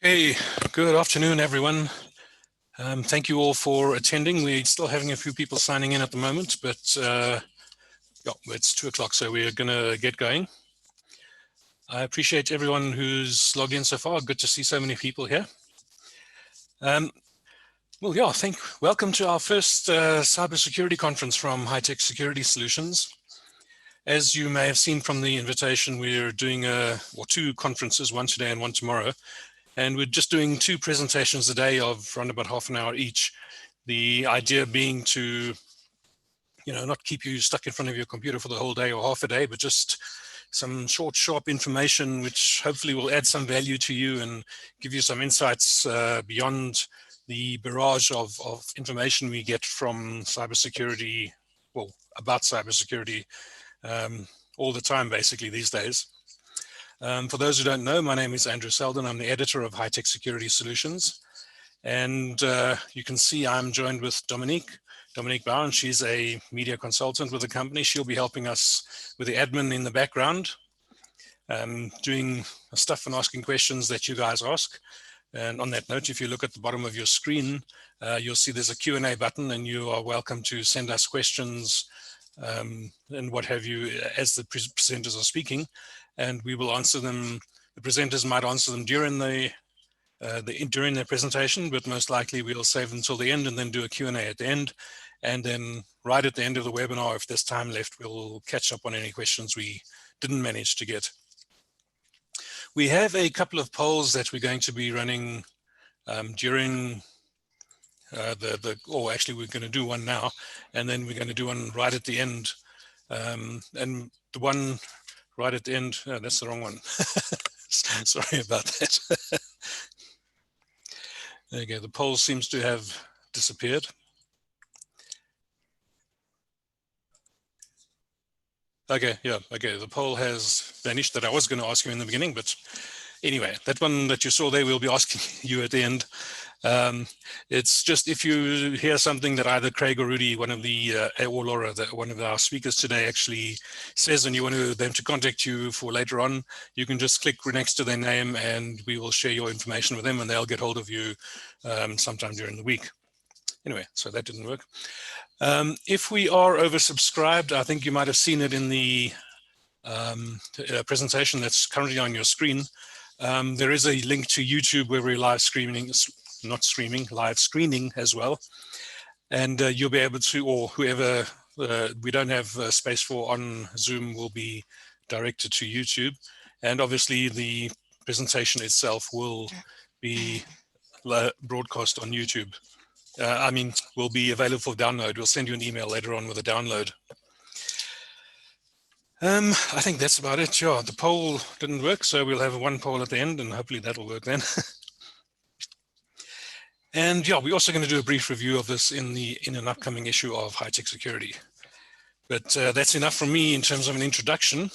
Hey, good afternoon, everyone. Thank you all for attending. We're still having a few people signing in at the moment, but yeah, it's 2 o'clock, so we're going to get going. I appreciate everyone who's logged in so far. Good to see so many people here. Well, yeah, welcome to our first cybersecurity conference from High-Tech Security Solutions. As you may have seen from the invitation, we're doing two conferences, one today and one tomorrow. And we're just doing 2 presentations a day of around about half an hour each. The idea being to, not keep you stuck in front of your computer for the whole day or half a day, but just some short, sharp information, which hopefully will add some value to you and give you some insights beyond the barrage of information we get from cybersecurity, well, about cybersecurity all the time, basically, these days. For those who don't know, my name is Andrew Selden. I'm the editor of High-Tech Security Solutions. And you can see I'm joined with Dominique Bauer. She's a media consultant with the company. She'll be helping us with the admin in the background, doing stuff and asking questions that you guys ask. And on that note, if you look at the bottom of your screen, you'll see there's a Q&A button, and you are welcome to send us questions and what have you as the presenters are speaking, and we will answer them. The presenters might answer them during during their presentation, but most likely we'll save them until the end and then do a Q&A at the end. And then right at the end of the webinar, if there's time left, we'll catch up on any questions we didn't manage to get. We have a couple of polls that we're going to be running during or actually we're going to do one now, and then we're going to do one right at the end. And the one right at the end, oh, that's the wrong one. Sorry about that. There you go, the poll seems to have disappeared. Okay, yeah, okay, the poll has vanished that I was going to ask you in the beginning, but anyway, that one that you saw there, we'll be asking you at the end. It's just if you hear something that either Craig or Rudy, one of the, or Laura, one of our speakers today actually says, and you want them to contact you for later on, you can just click next to their name and we will share your information with them and they'll get hold of you sometime during the week. Anyway, so that didn't work. If we are oversubscribed, I think you might have seen it in the presentation that's currently on your screen. There is a link to YouTube where we're live streaming, live screening as well. And you'll be able to, or whoever we don't have space for on Zoom will be directed to YouTube. And obviously the presentation itself will be broadcast on YouTube. Will be available for download. We'll send you an email later on with a download. I think that's about it. Sure, the poll didn't work, so we'll have one poll at the end and hopefully that'll work then. And yeah, we're also going to do a brief review of this in an upcoming issue of High-Tech Security. But that's enough from me in terms of an introduction.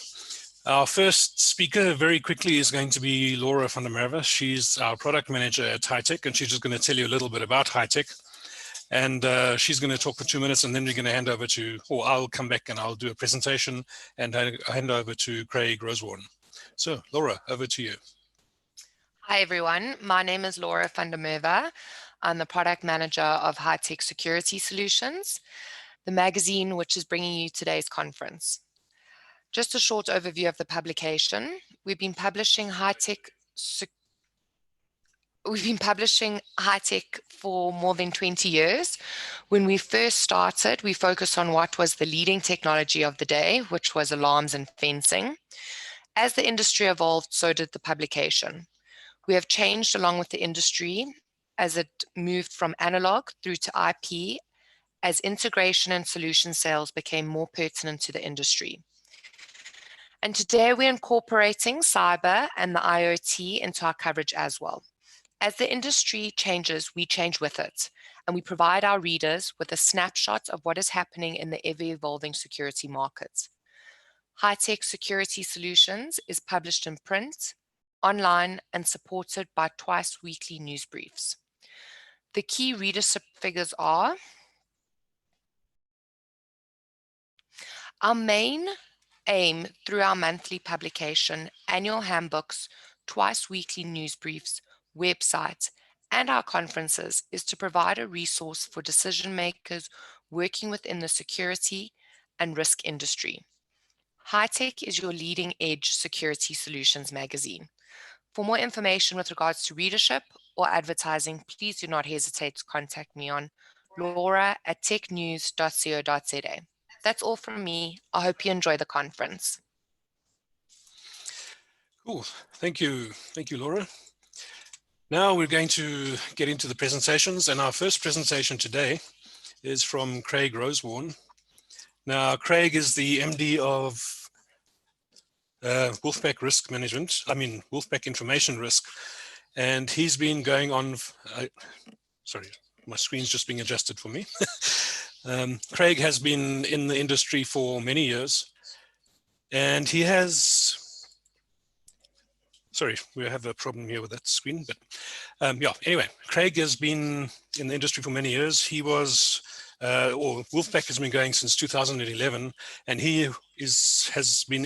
Our first speaker very quickly is going to be Laura van der Merwe. She's our product manager at High-Tech, and she's just going to tell you a little bit about High-Tech. And she's going to talk for 2 minutes, and then we're going to hand over to, or I'll come back and I'll do a presentation and hand over to Craig Rosewarne. So Laura, over to you. Hi everyone, my name is Laura van der Merwe. I'm the product manager of High-Tech Security Solutions, the magazine which is bringing you today's conference. Just a short overview of the publication. We've been publishing High-Tech for more than 20 years. When we first started, we focused on what was the leading technology of the day, which was alarms and fencing. As the industry evolved, so did the publication. We have changed along with the industry as it moved from analog through to IP, as integration and solution sales became more pertinent to the industry. And today we're incorporating cyber and the IoT into our coverage as well. As the industry changes, we change with it, and we provide our readers with a snapshot of what is happening in the ever-evolving security market. High-Tech Security Solutions is published in print, online, and supported by twice-weekly news briefs. The key readership figures are: our main aim through our monthly publication, annual handbooks, twice-weekly news briefs, website, and our conferences is to provide a resource for decision makers working within the security and risk industry. High-Tech is your leading edge security solutions magazine. For more information with regards to readership or advertising, please do not hesitate to contact me on laura@technews.co.za. That's all from me. I hope you enjoy the conference. Cool. Thank you. Thank you, Laura. Now we're going to get into the presentations, and our first presentation today is from Craig Rosewarne. Now, Craig is the MD of Wolfpack Risk Management, Wolfpack Information Risk, and he's been going on, sorry, my screen's just being adjusted for me. Craig has been in the industry for many years, and he has, sorry, we have a problem here with that screen, but yeah, anyway, Craig has been in the industry for many years. He was, or Wolfpack has been going since 2011, and he's been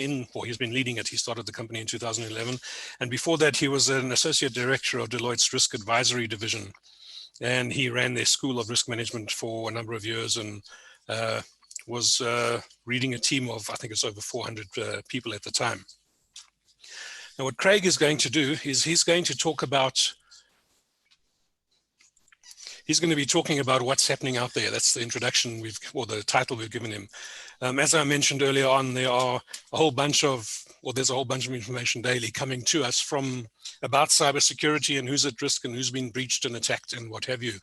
leading it. He started the company in 2011, and before that, he was an associate director of Deloitte's Risk Advisory Division, and he ran their School of Risk Management for a number of years, and was leading a team of, I think it's over 400 people at the time. Now, what Craig is going to do is he's going to be talking about what's happening out there. That's the introduction or the title we've given him. As I mentioned earlier on, there's a whole bunch of information daily coming to us about cybersecurity and who's at risk and who's been breached and attacked and what have you.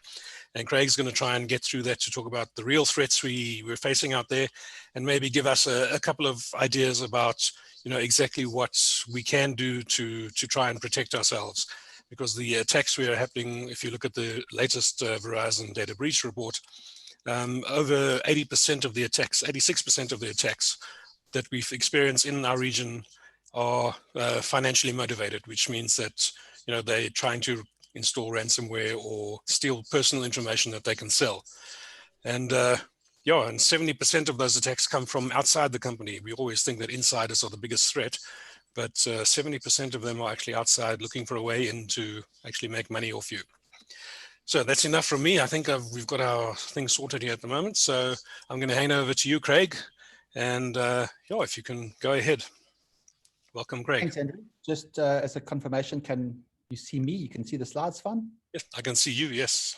And Craig's going to try and get through that to talk about the real threats we're facing out there, and maybe give us a couple of ideas about exactly what we can do to try and protect ourselves. Because the attacks we are happening, if you look at the latest Verizon data breach report, over 80% of the attacks, 86% of the attacks that we've experienced in our region are financially motivated, which means that they're trying to install ransomware or steal personal information that they can sell. And and 70% of those attacks come from outside the company. We always think that insiders are the biggest threat, but 70% of them are actually outside looking for a way in to actually make money off you. So that's enough from me. I think we've got our things sorted here at the moment. So I'm going to hand over to you, Craig. And if you can go ahead. Welcome, Craig. Thanks, Andrew. Just as a confirmation, can you see me? You can see the slides fine? Yes, I can see you, yes.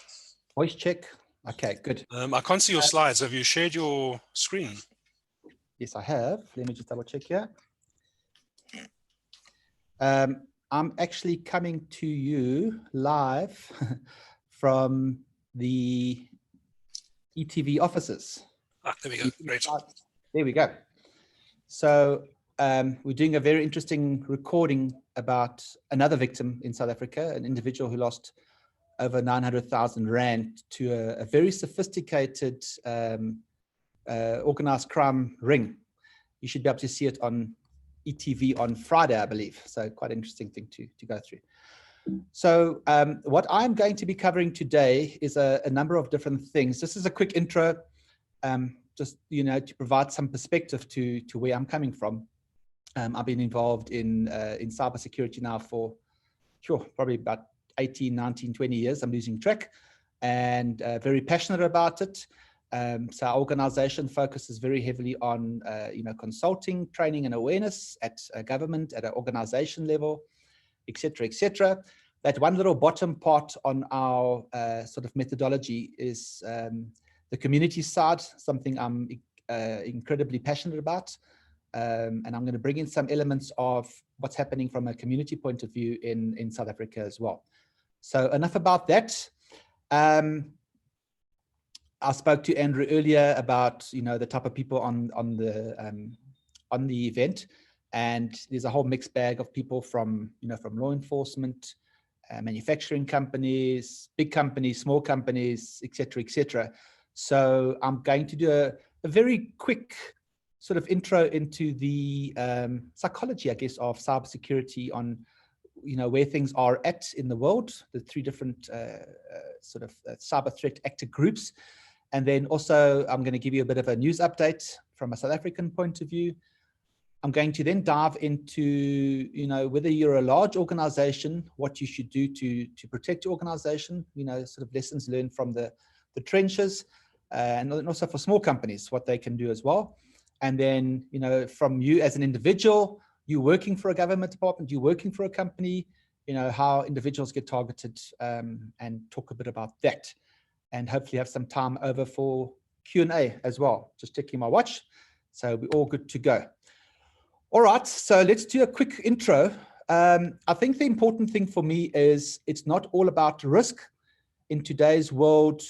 Voice check. Okay, good. I can't see your slides. Have you shared your screen? Yes, I have. Let me just double check here. I'm actually coming to you live from the ETV offices. There we go. Great. There we go. So we're doing a very interesting recording about another victim in South Africa, an individual who lost over 900,000 Rand to a very sophisticated organized crime ring. You should be able to see it on ETV on Friday, I believe. So quite an interesting thing to go through. So what I'm going to be covering today is a number of different things. This is a quick intro, just to provide some perspective to where I'm coming from. I've been involved in cybersecurity now for probably about 18, 19, 20 years. I'm losing track, and very passionate about it. So our organization focuses very heavily on consulting, training and awareness at a government, at an organization level, et cetera, That one little bottom part on our sort of methodology is the community side, something I'm incredibly passionate about. And I'm going to bring in some elements of what's happening from a community point of view in South Africa as well. So enough about that. I spoke to Andrew earlier about the type of people on the event, and there's a whole mixed bag of people from from law enforcement, manufacturing companies, big companies, small companies, etc. So I'm going to do a very quick sort of intro into the psychology, I guess, of cybersecurity, on where things are at in the world, the three different sort of cyber threat actor groups. And then also I'm going to give you a bit of a news update from a South African point of view. I'm going to then dive into, you know, whether you're a large organization, what you should do to protect your organization, you know, sort of lessons learned from the trenches, and also for small companies, what they can do as well. And then, you know, from you as an individual, you working for a government department, you working for a company, you know, how individuals get targeted, and talk a bit about that. And hopefully have some time over for Q&A as well. Just checking my watch. So we're all good to go. All right, so let's do a quick intro. I think the important thing for me is it's not all about risk in today's world.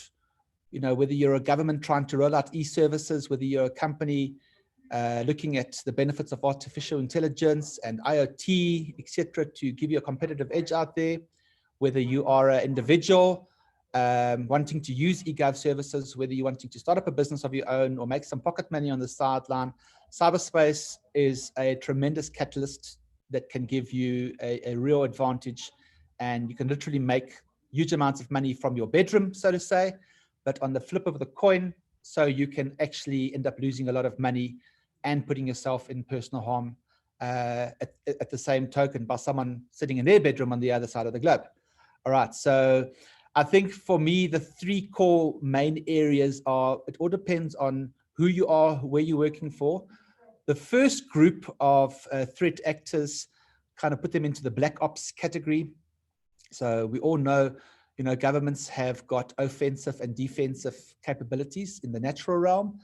You know, whether you're a government trying to roll out e-services, whether you're a company looking at the benefits of artificial intelligence and IoT, etc., to give you a competitive edge out there, whether you are an individual wanting to use eGov services, whether you're wanting to start up a business of your own or make some pocket money on the sideline, cyberspace is a tremendous catalyst that can give you a real advantage, and you can literally make huge amounts of money from your bedroom, so to say, but on the flip of the coin, so you can actually end up losing a lot of money and putting yourself in personal harm at the same token by someone sitting in their bedroom on the other side of the globe. All right, so I think for me, the three core main areas are, it all depends on who you are, where you're working for. The first group of threat actors, kind of put them into the black ops category. So we all know, you know, governments have got offensive and defensive capabilities in the natural realm.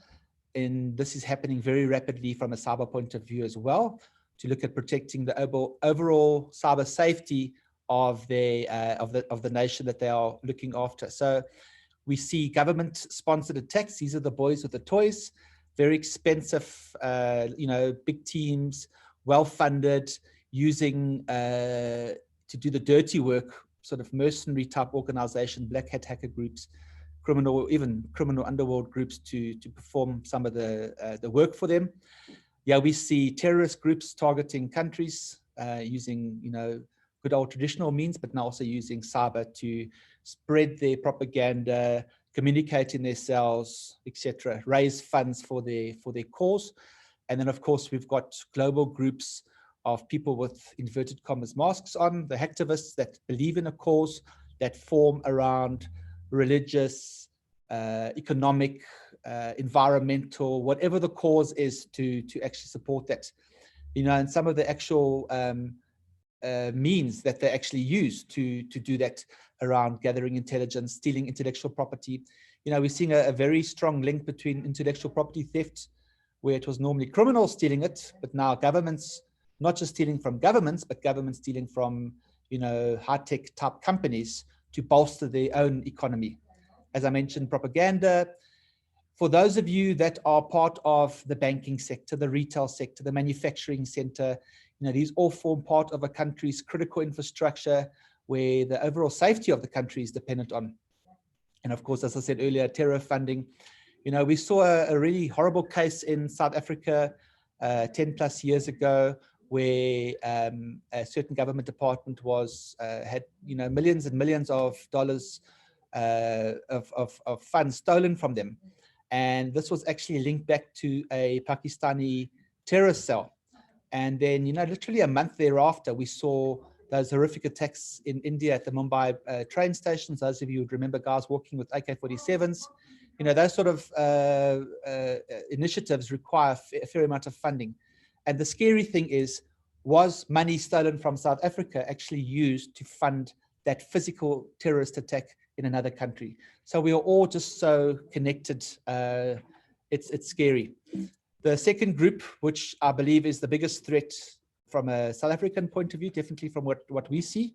And this is happening very rapidly from a cyber point of view as well, to look at protecting the overall cyber safety of the nation that they are looking after. So we see government-sponsored attacks. These are the boys with the toys, very expensive, you know, big teams, well-funded, using to do the dirty work, sort of mercenary type organization, black hat hacker groups, even criminal underworld groups to perform some of the work for them. Yeah, we see terrorist groups targeting countries using, you know, good old traditional means, but now also using cyber to spread their propaganda, communicate in their cells, etc., raise funds for their cause. And then, of course, we've got global groups of people with inverted commas masks on, the hacktivists that believe in a cause, that form around religious, economic, environmental, whatever the cause is, to actually support that. You know, and some of the actual means that they actually use to do that around gathering intelligence, stealing intellectual property. You know, we're seeing a very strong link between intellectual property theft, where it was normally criminals stealing it, but now governments, not just stealing from governments, but governments stealing from, you know, high-tech type companies to bolster their own economy. As I mentioned, propaganda. For those of you that are part of the banking sector, the retail sector, the manufacturing sector, you know, these all form part of a country's critical infrastructure where the overall safety of the country is dependent on. And of course, as I said earlier, terror funding. You know, we saw a really horrible case in South Africa 10 plus years ago, where a certain government department had, you know, millions and millions of dollars of funds stolen from them. And this was actually linked back to a Pakistani terrorist cell. And then, you know, literally a month thereafter, we saw those horrific attacks in India at the Mumbai train stations. Those of you would remember guys walking with AK-47s. You know, those sort of initiatives require a fair amount of funding. And the scary thing is, was money stolen from South Africa actually used to fund that physical terrorist attack in another country? So we are all just so connected. It's scary. The second group, which I believe is the biggest threat from a South African point of view, definitely from what we see,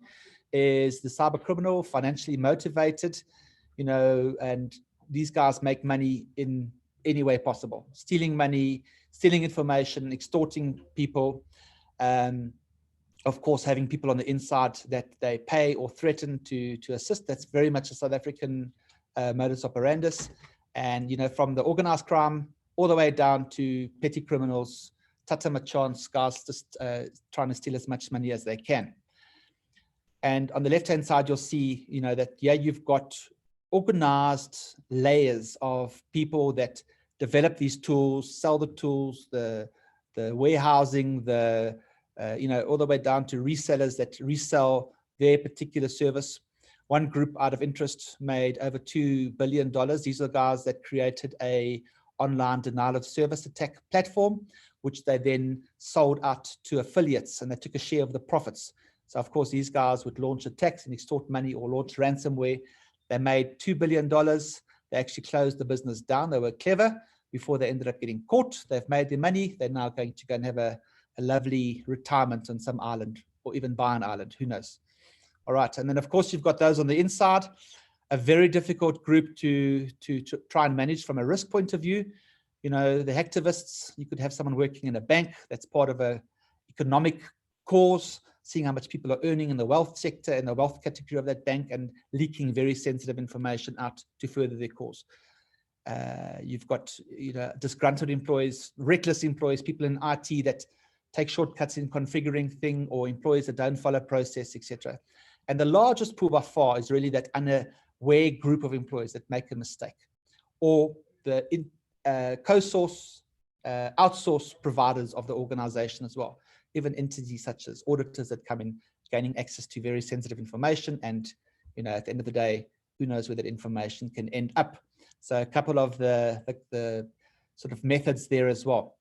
is the cyber criminal, financially motivated, you know, and these guys make money in any way possible, stealing money, stealing information, extorting people. Of course, having people on the inside that they pay or threaten to assist. That's very much a South African modus operandus. And, you know, from the organized crime all the way down to petty criminals, tata machance, guys just trying to steal as much money as they can. And on the left-hand side, you'll see, you know, that, yeah, you've got organized layers of people that develop these tools, sell the tools, the warehousing, all the way down to resellers that resell their particular service. One group out of interest made over $2 billion. These are guys that created a online denial of service attack platform, which they then sold out to affiliates, and they took a share of the profits. So of course, these guys would launch attacks and extort money or launch ransomware. They made $2 billion. They actually closed the business down. They were clever before they ended up getting caught. They've made their money. They're now going to go and have a lovely retirement on some island, or even buy an island, who knows. All right, and then of course you've got those on the inside, a very difficult group to try and manage from a risk point of view. The hacktivists, you could have someone working in a bank that's part of a economic cause, seeing how much people are earning in the wealth sector, in the wealth category of that bank, and leaking very sensitive information out to further their cause. You've got disgruntled employees, reckless employees, people in IT that take shortcuts in configuring things, or employees that don't follow process, etc. And the largest pool by far is really that unaware group of employees that make a mistake, or the co-source, outsource providers of the organization as well. Even entities such as auditors that come in, gaining access to very sensitive information, and at the end of the day, who knows where that information can end up. So a couple of the sort of methods there as well.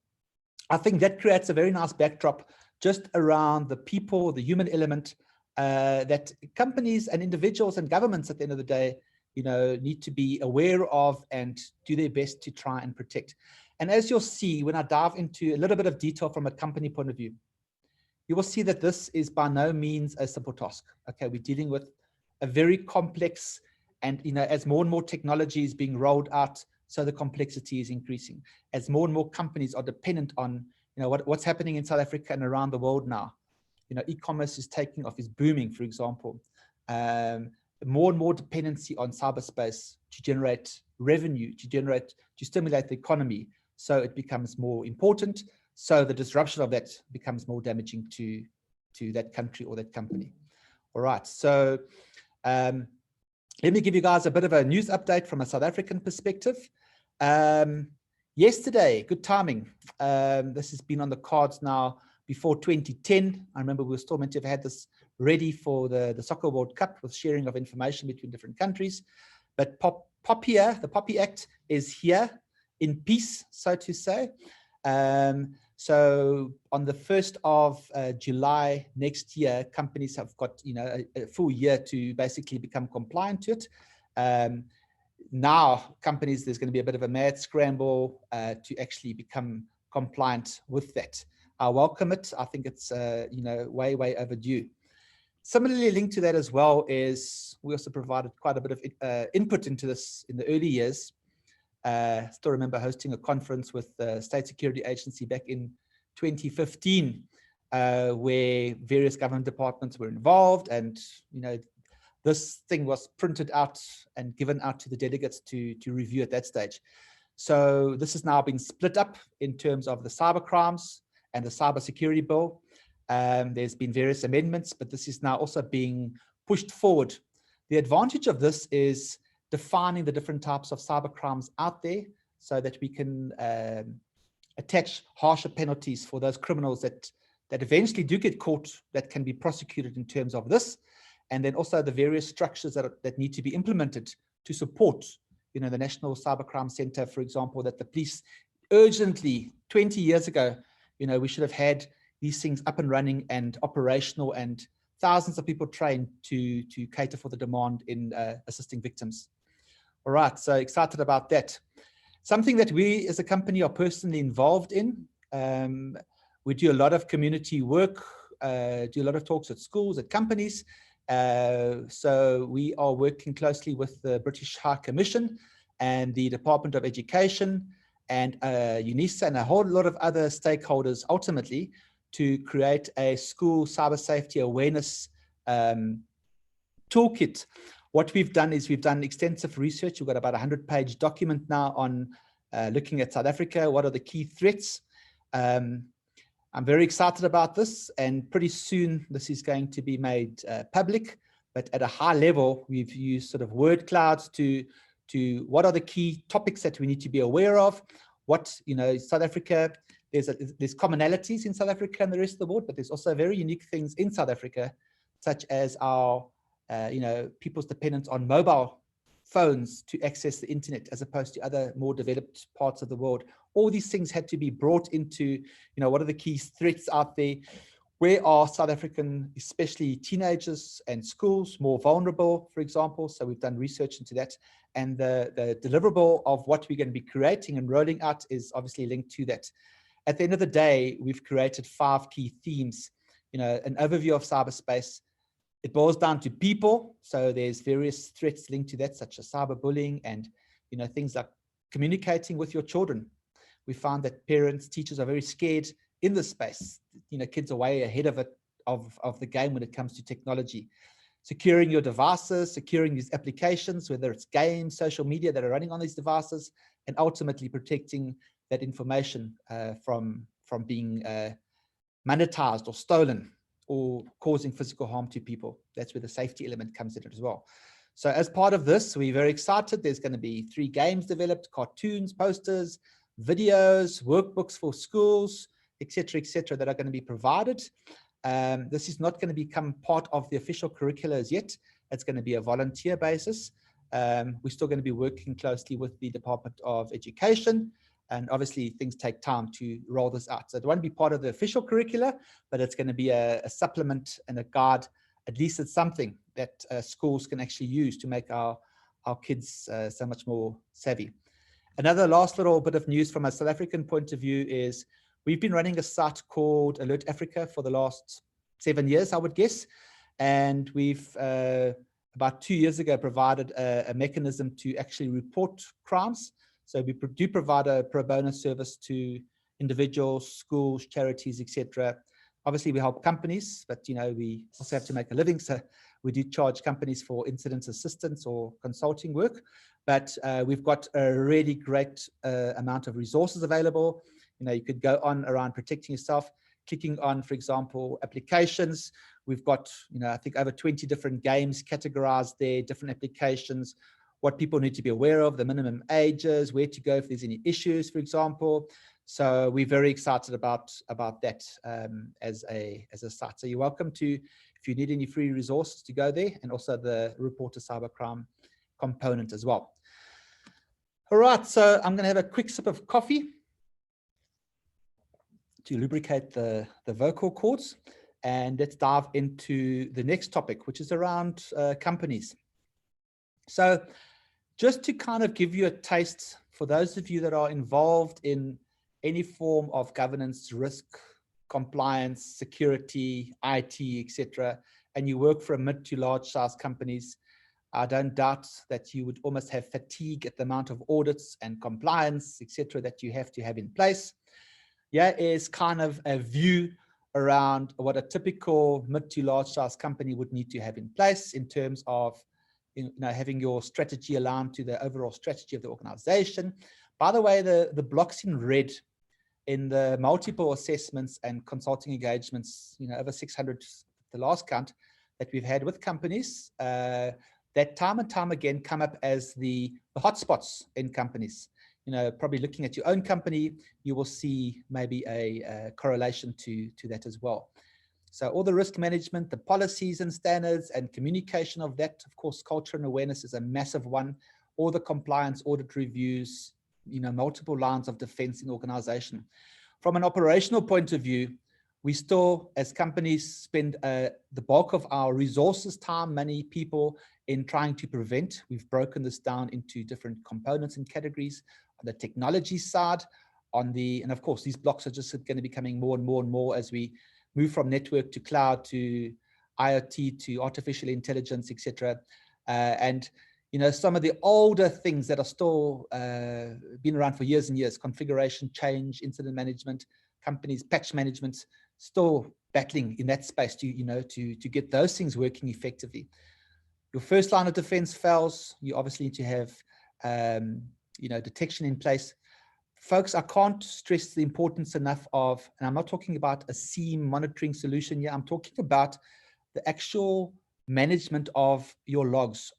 I think that creates a very nice backdrop just around the people, the human element, that companies and individuals and governments at the end of the day, need to be aware of and do their best to try and protect. And as you'll see, when I dive into a little bit of detail from a company point of view, you will see that this is by no means a simple task. Okay, we're dealing with a very complex, and as more and more technology is being rolled out, so the complexity is increasing. As more and more companies are dependent on what's happening in South Africa and around the world now. E-commerce is taking off, is booming, for example. More and more dependency on cyberspace to generate revenue, to stimulate the economy. So it becomes more important. So the disruption of that becomes more damaging to that country or that company. All right. So let me give you guys a bit of a news update from a South African perspective. Yesterday, good timing. This has been on the cards now before 2010. I remember we were still meant to have had this ready for the Soccer World Cup, with sharing of information between different countries. But the POPI Act is here in peace, so to say. So on the 1st of July next year, companies have got a full year to basically become compliant to it. Now companies, there's going to be a bit of a mad scramble to actually become compliant with that. I welcome it. I think it's way overdue. Similarly linked to that as well is we also provided quite a bit of input into this in the early years. Still remember hosting a conference with the State Security Agency back in 2015, where various government departments were involved, and this thing was printed out and given out to the delegates to review at that stage. So this has now been split up in terms of the cyber crimes and the cybersecurity bill. There's been various amendments, but this is now also being pushed forward. The advantage of this is defining the different types of cyber crimes out there, so that we can attach harsher penalties for those criminals that eventually do get caught, that can be prosecuted in terms of this, and then also the various structures that need to be implemented to support, the National Cybercrime Center, for example, that the police urgently, 20 years ago, we should have had these things up and running and operational, and thousands of people trained to cater for the demand in assisting victims. All right, so excited about that. Something that we as a company are personally involved in. We do a lot of community work, do a lot of talks at schools, at companies. So we are working closely with the British High Commission and the Department of Education and UNISA and a whole lot of other stakeholders, ultimately, to create a school cyber safety awareness toolkit. What we've done is we've done extensive research. We've got about a 100-page document now on looking at South Africa. What are the key threats? I'm very excited about this, and pretty soon this is going to be made public. But at a high level, we've used sort of word clouds to what are the key topics that we need to be aware of. What, South Africa, there's commonalities in South Africa and the rest of the world, but there's also very unique things in South Africa, such as our, people's dependence on mobile phones to access the internet, as opposed to other more developed parts of the world. All these things had to be brought into, what are the key threats out there? Where are South African, especially teenagers and schools, more vulnerable, for example? So we've done research into that. And the deliverable of what we're going to be creating and rolling out is obviously linked to that. At the end of the day, we've created 5 key themes, an overview of cyberspace. It boils down to people. So there's various threats linked to that, such as cyberbullying and, things like communicating with your children. We found that parents, teachers are very scared in this space. Kids are way ahead of it, of the game when it comes to technology. Securing your devices, securing these applications, whether it's games, social media that are running on these devices, and ultimately protecting that information from being monetized or stolen or causing physical harm to people. That's where the safety element comes in as well. So as part of this, we're very excited. There's going to be 3 games developed, cartoons, posters, videos, workbooks for schools, etc., that are going to be provided. This is not going to become part of the official curricula as yet. It's going to be a volunteer basis. We're still going to be working closely with the Department of Education, and obviously things take time to roll this out. So it won't be part of the official curricula, but it's going to be a supplement and a guide. At least it's something that schools can actually use to make our kids so much more savvy. Another last little bit of news from a South African point of view is we've been running a site called Alert Africa for the last 7 years, I would guess. And we've, about 2 years ago, provided a mechanism to actually report crimes. So we do provide a pro bono service to individuals, schools, charities, etc. Obviously, we help companies, but we also have to make a living. So we do charge companies for incident assistance or consulting work. But we've got a really great amount of resources available. You could go on around protecting yourself, clicking on, for example, applications. We've got, I think over 20 different games categorized there, different applications, what people need to be aware of, the minimum ages, where to go if there's any issues, for example. So we're very excited about that as a site. So you're welcome to, if you need any free resources, to go there, and also the report to cybercrime component as well. All right, so I'm going to have a quick sip of coffee to lubricate the vocal cords, and let's dive into the next topic, which is around companies. So just to kind of give you a taste, for those of you that are involved in any form of governance, risk, compliance, security, IT, etc., and you work for a mid to large size companies, I don't doubt that you would almost have fatigue at the amount of audits and compliance, etc., that you have to have in place. Here is kind of a view around what a typical mid to large size company would need to have in place in terms of having your strategy aligned to the overall strategy of the organization. By the way, the blocks in red in the multiple assessments and consulting engagements, over 600, the last count that we've had with companies, that time and time again come up as the hotspots in companies. Probably looking at your own company, you will see maybe a correlation to that as well. So all the risk management, the policies and standards and communication of that, of course, culture and awareness is a massive one. All the compliance audit reviews, multiple lines of defense in the organization. From an operational point of view, we still, as companies, spend the bulk of our resources, time, money, people in trying to prevent. We've broken this down into different components and categories on the technology side, and of course, these blocks are just going to be becoming more and more and more as we move from network to cloud to IoT to artificial intelligence, etc. And some of the older things that are still been around for years and years, configuration change, incident management, companies, patch management, still battling in that space to get those things working effectively. Your first line of defense fails, you obviously need to have detection in place. Folks, I can't stress the importance enough of, and I'm not talking about a SIEM monitoring solution here, I'm talking about the actual management of your logs.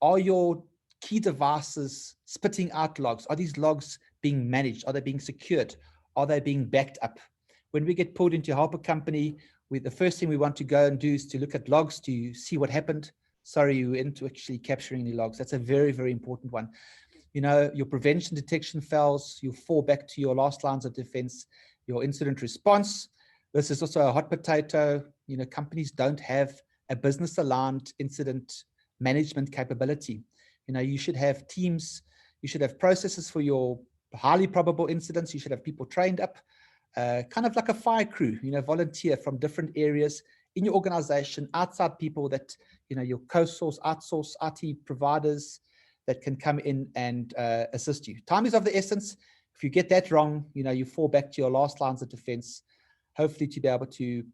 Are your key devices spitting out logs? Are these logs being managed? Are they being secured? Are they being backed up? When we get pulled into help a company, the first thing we want to go and do is to look at logs to see what happened. Sorry, you weren't actually capturing any logs. That's a very, very important one. You know, your prevention detection fails, you fall back to your last lines of defense, your incident response. This is also a hot potato. You know, companies don't have a business aligned incident management capability. You know, you should have teams, you should have processes for your highly probable incidents. You should have people trained up, kind of like a fire crew, you know, volunteer from different areas in your organization, outside people that, you know, your co-source, outsource IT providers that can come in and assist you. Time is of the essence. If you get that wrong, you know, you fall back to your last lines of defense, hopefully to be able to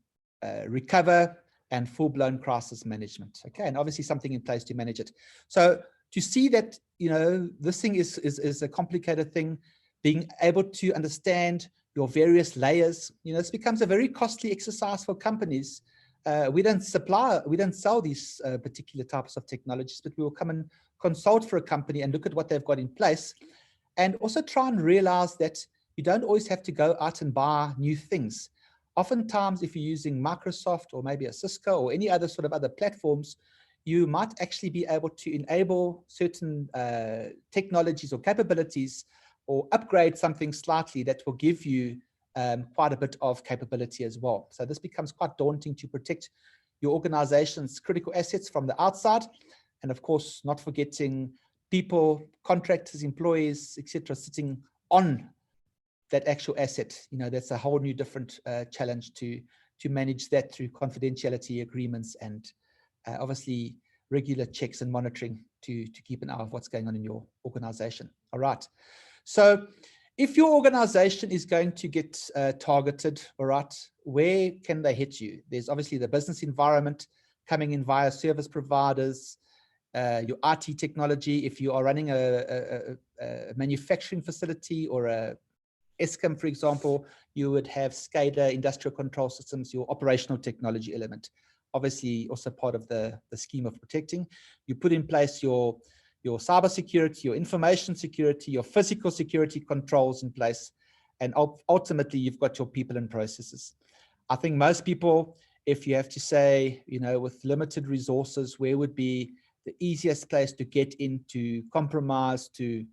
recover and full-blown crisis management. Okay, and obviously something in place to manage it. So to see that, you know, this thing is a complicated thing, being able to understand your various layers, you know, this becomes a very costly exercise for companies. We don't sell these particular types of technologies, but we will come and consult for a company and look at what they've got in place, and also try and realize that you don't always have to go out and buy new things. Oftentimes, if you're using Microsoft or maybe a Cisco or any other sort of other platforms, you might actually be able to enable certain technologies or capabilities, or upgrade something slightly that will give you quite a bit of capability as well. So this becomes quite daunting to protect your organization's critical assets from the outside. And of course, not forgetting people, contractors, employees, etc., sitting on that actual asset. You know, that's a whole new different challenge to manage that through confidentiality agreements and obviously regular checks and monitoring to keep an eye on what's going on in your organization. All right. So if your organization is going to get targeted, all right, where can they hit you? There's obviously the business environment coming in via service providers, your IT technology. If you are running a manufacturing facility or a ESCOM, for example, you would have SCADA, industrial control systems, your operational technology element. Obviously, also part of the scheme of protecting. You put in place your cybersecurity, your information security, your physical security controls in place, and ultimately you've got your people and processes. I think most people, if you have to say, you know, with limited resources, where would be the easiest place to get into compromise, to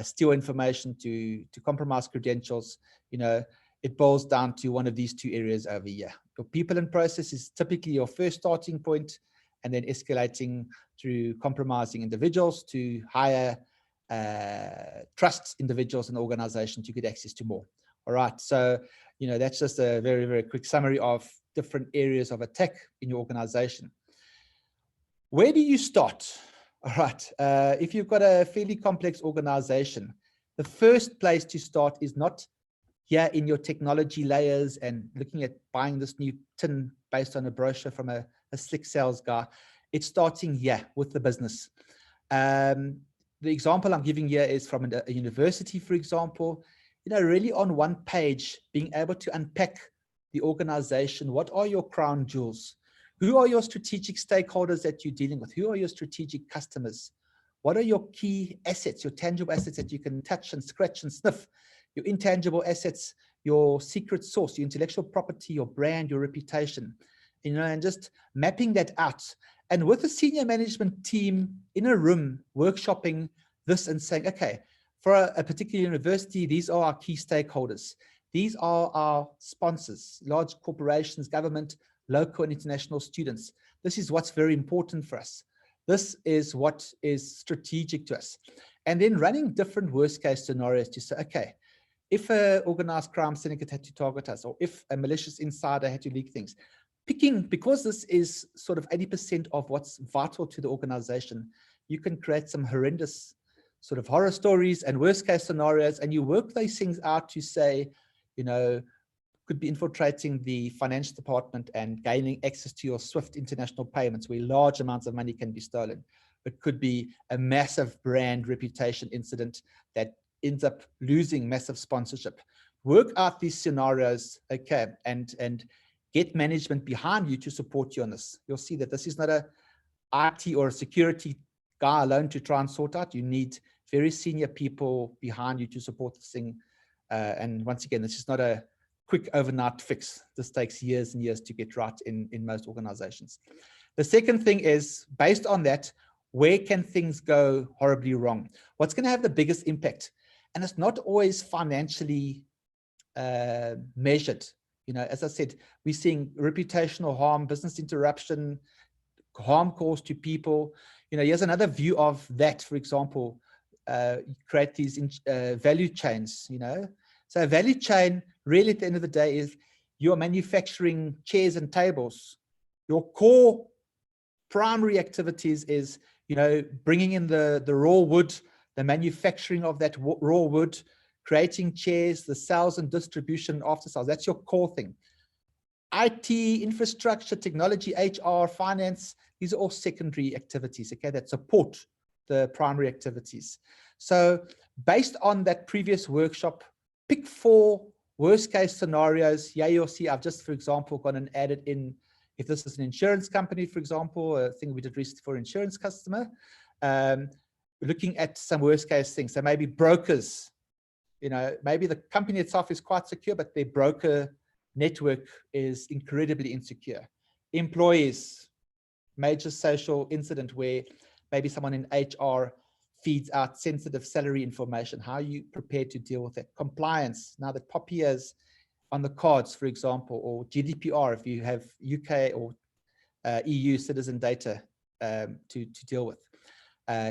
steal information, to compromise credentials, you know, it boils down to one of these two areas over here. Your people and process is typically your first starting point, and then escalating through compromising individuals to higher trust individuals in the organization to get access to more. All right, so, you know, that's just a very, very quick summary of different areas of attack in your organization. Where do you start? All right, if you've got a fairly complex organization, the first place to start is not here in your technology layers and looking at buying this new tin based on a brochure from a slick sales guy. It's starting here with the business. The example I'm giving here is from a university, for example. You know, really on one page, being able to unpack the organization. What are your crown jewels? Who are your strategic stakeholders that you're dealing with? Who are your strategic customers? What are your key assets, your tangible assets that you can touch and scratch and sniff? Your intangible assets, your secret sauce, your intellectual property, your brand, your reputation, you know, and just mapping that out. And with a senior management team in a room, workshopping this and saying, okay, for a particular university, these are our key stakeholders. These are our sponsors, large corporations, government, local and international students. This is what's very important for us. This is what is strategic to us. And then running different worst case scenarios to say, okay, if an organized crime syndicate had to target us, or if a malicious insider had to leak things, picking, because this is sort of 80% of what's vital to the organization, you can create some horrendous sort of horror stories and worst case scenarios, and you work those things out to say, you know, could be infiltrating the finance department and gaining access to your SWIFT international payments where large amounts of money can be stolen. It could be a massive brand reputation incident that ends up losing massive sponsorship. Work out these scenarios, okay, and get management behind you to support you on this. You'll see that this is not a IT or a security guy alone to try and sort out. You need very senior people behind you to support this thing And once again, this is not a quick overnight fix. This takes years and years to get right in most organizations. The second thing is, based on that, where can things go horribly wrong? What's going to have the biggest impact? And it's not always financially measured. You know, as I said, we're seeing reputational harm, business interruption, harm caused to people. You know, here's another view of that. For example, create these value chains. You know, so a value chain really at the end of the day is you're manufacturing chairs and tables. Your core primary activities is, you know, bringing in the raw wood, the manufacturing of that raw wood, creating chairs, the sales and distribution after sales. That's your core thing. IT, infrastructure, technology, HR, finance, these are all secondary activities, okay, that support the primary activities. So based on that previous workshop, pick 4 worst case scenarios. Yeah, you'll see I've just, for example, gone and added in, if this is an insurance company, for example, a thing we did recently for insurance customer, looking at some worst case things. So maybe brokers, you know, maybe the company itself is quite secure, but their broker network is incredibly insecure. Employees, major social incident where maybe someone in HR feeds out sensitive salary information. How are you prepared to deal with that? Compliance, now that POPI is on the cards, for example, or GDPR, if you have UK or EU citizen data to deal with.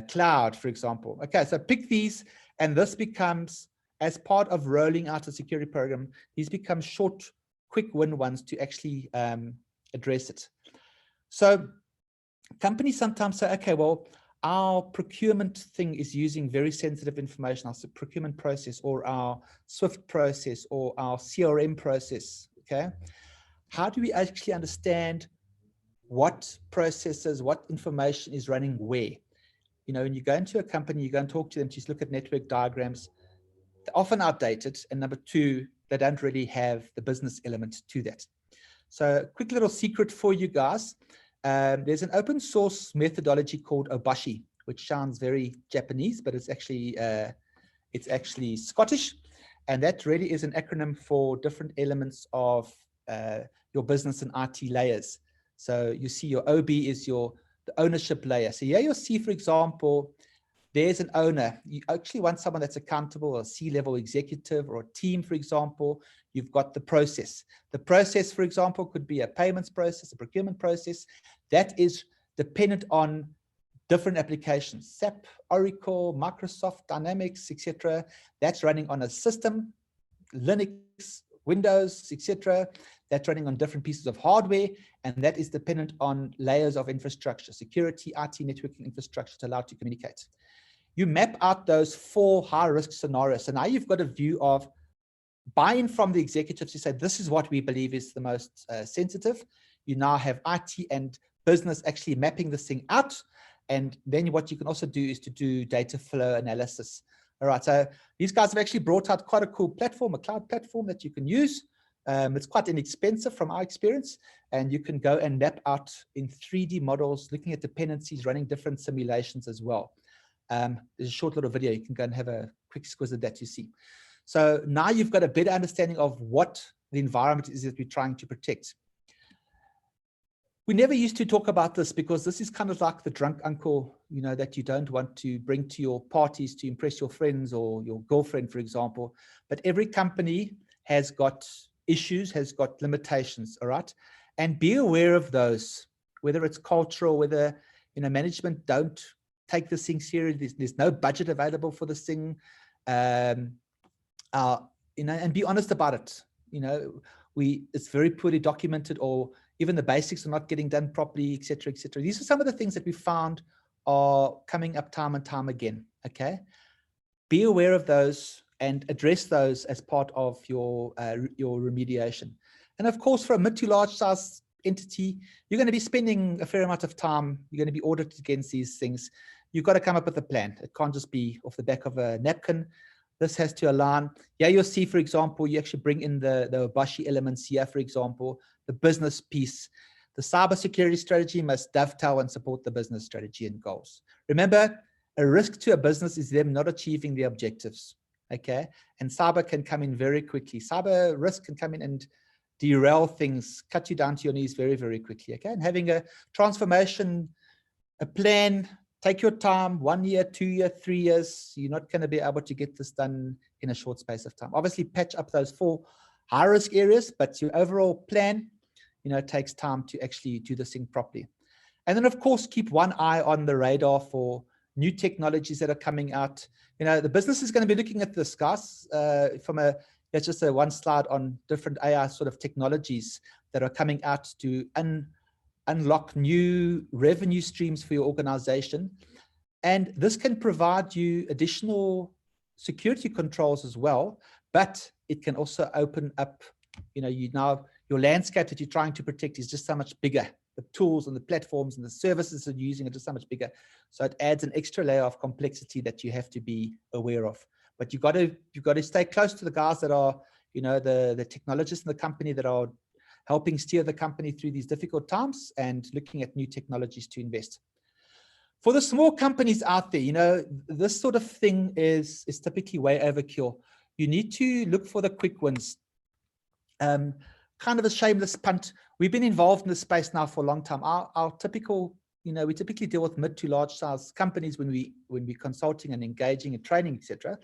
Cloud, for example. Okay, so pick these, and this becomes, as part of rolling out a security program, these become short, quick win ones to actually address it. So companies sometimes say, okay, well, our procurement thing is using very sensitive information, our procurement process or our SWIFT process or our CRM process, okay? How do we actually understand what processes, what information is running where? You know, when you go into a company, you go and talk to them, just look at network diagrams, they're often outdated. And number 2, they don't really have the business element to that. So quick little secret for you guys. There's an open source methodology called Obashi, which sounds very Japanese, but it's actually Scottish. And that really is an acronym for different elements of your business and IT layers. So you see your OB is the ownership layer. So here you'll see, for example, there's an owner. You actually want someone that's accountable, a C-level executive or a team, for example. You've got the process. The process, for example, could be a payments process, a procurement process. That is dependent on different applications, SAP, Oracle, Microsoft, Dynamics, etc. That's running on a system, Linux, Windows, etc. That's running on different pieces of hardware, and that is dependent on layers of infrastructure, security, IT, networking infrastructure to allow it to communicate. You map out those 4 high-risk scenarios. So now you've got a view of buy-in from the executives to say, this is what we believe is the most sensitive. You now have IT and business actually mapping this thing out. And then what you can also do is to do data flow analysis. All right, so these guys have actually brought out quite a cool platform, a cloud platform that you can use. It's quite inexpensive from our experience, and you can go and map out in 3D models, looking at dependencies, running different simulations as well. There's a short little video. You can go and have a quick squiz at that you see. So now you've got a better understanding of what the environment is that we're trying to protect. We never used to talk about this because this is kind of like the drunk uncle, you know, that you don't want to bring to your parties to impress your friends or your girlfriend, for example. But every company has got issues, has got limitations, all right? And be aware of those, whether it's cultural, whether, you know, management don't take this thing seriously. There's no budget available for this thing. You know, and be honest about it. You know, it's very poorly documented, or even the basics are not getting done properly, et cetera, et cetera. These are some of the things that we found are coming up time and time again, okay? Be aware of those and address those as part of your remediation. And of course, for a mid to large size entity, you're going to be spending a fair amount of time. You're going to be audited against these things. You've got to come up with a plan. It can't just be off the back of a napkin. This has to align. Yeah, you'll see, for example, you actually bring in the Obashi elements here, for example, the business piece. The cybersecurity strategy must dovetail and support the business strategy and goals. Remember, a risk to a business is them not achieving their objectives. okay? And cyber can come in very quickly. Cyber risk can come in and derail things, cut you down to your knees very, very quickly, okay? And having a transformation, a plan, take your time, 1 year, 2 year, 3 years. You're not going to be able to get this done in a short space of time. Obviously, patch up those 4 high risk areas, but your overall plan, you know, takes time to actually do this thing properly. And then, of course, keep one eye on the radar for new technologies that are coming out. You know, the business is going to be looking at this, guys, from a, that's just a one slide on different AI sort of technologies that are coming out to unlock new revenue streams for your organization. And this can provide you additional security controls as well, but it can also open up, you know, your landscape that you're trying to protect is just so much bigger. The tools and the platforms and the services that you're using are just so much bigger. So it adds an extra layer of complexity that you have to be aware of. But you've got to stay close to the guys that are, you know, the technologists in the company that are helping steer the company through these difficult times and looking at new technologies to invest. For the small companies out there, you know, this sort of thing is typically way overkill. You need to look for the quick wins. Kind of a shameless punt. We've been involved in this space now for a long time. Our typical, you know, we typically deal with mid to large size companies when we're consulting and engaging and training, etc.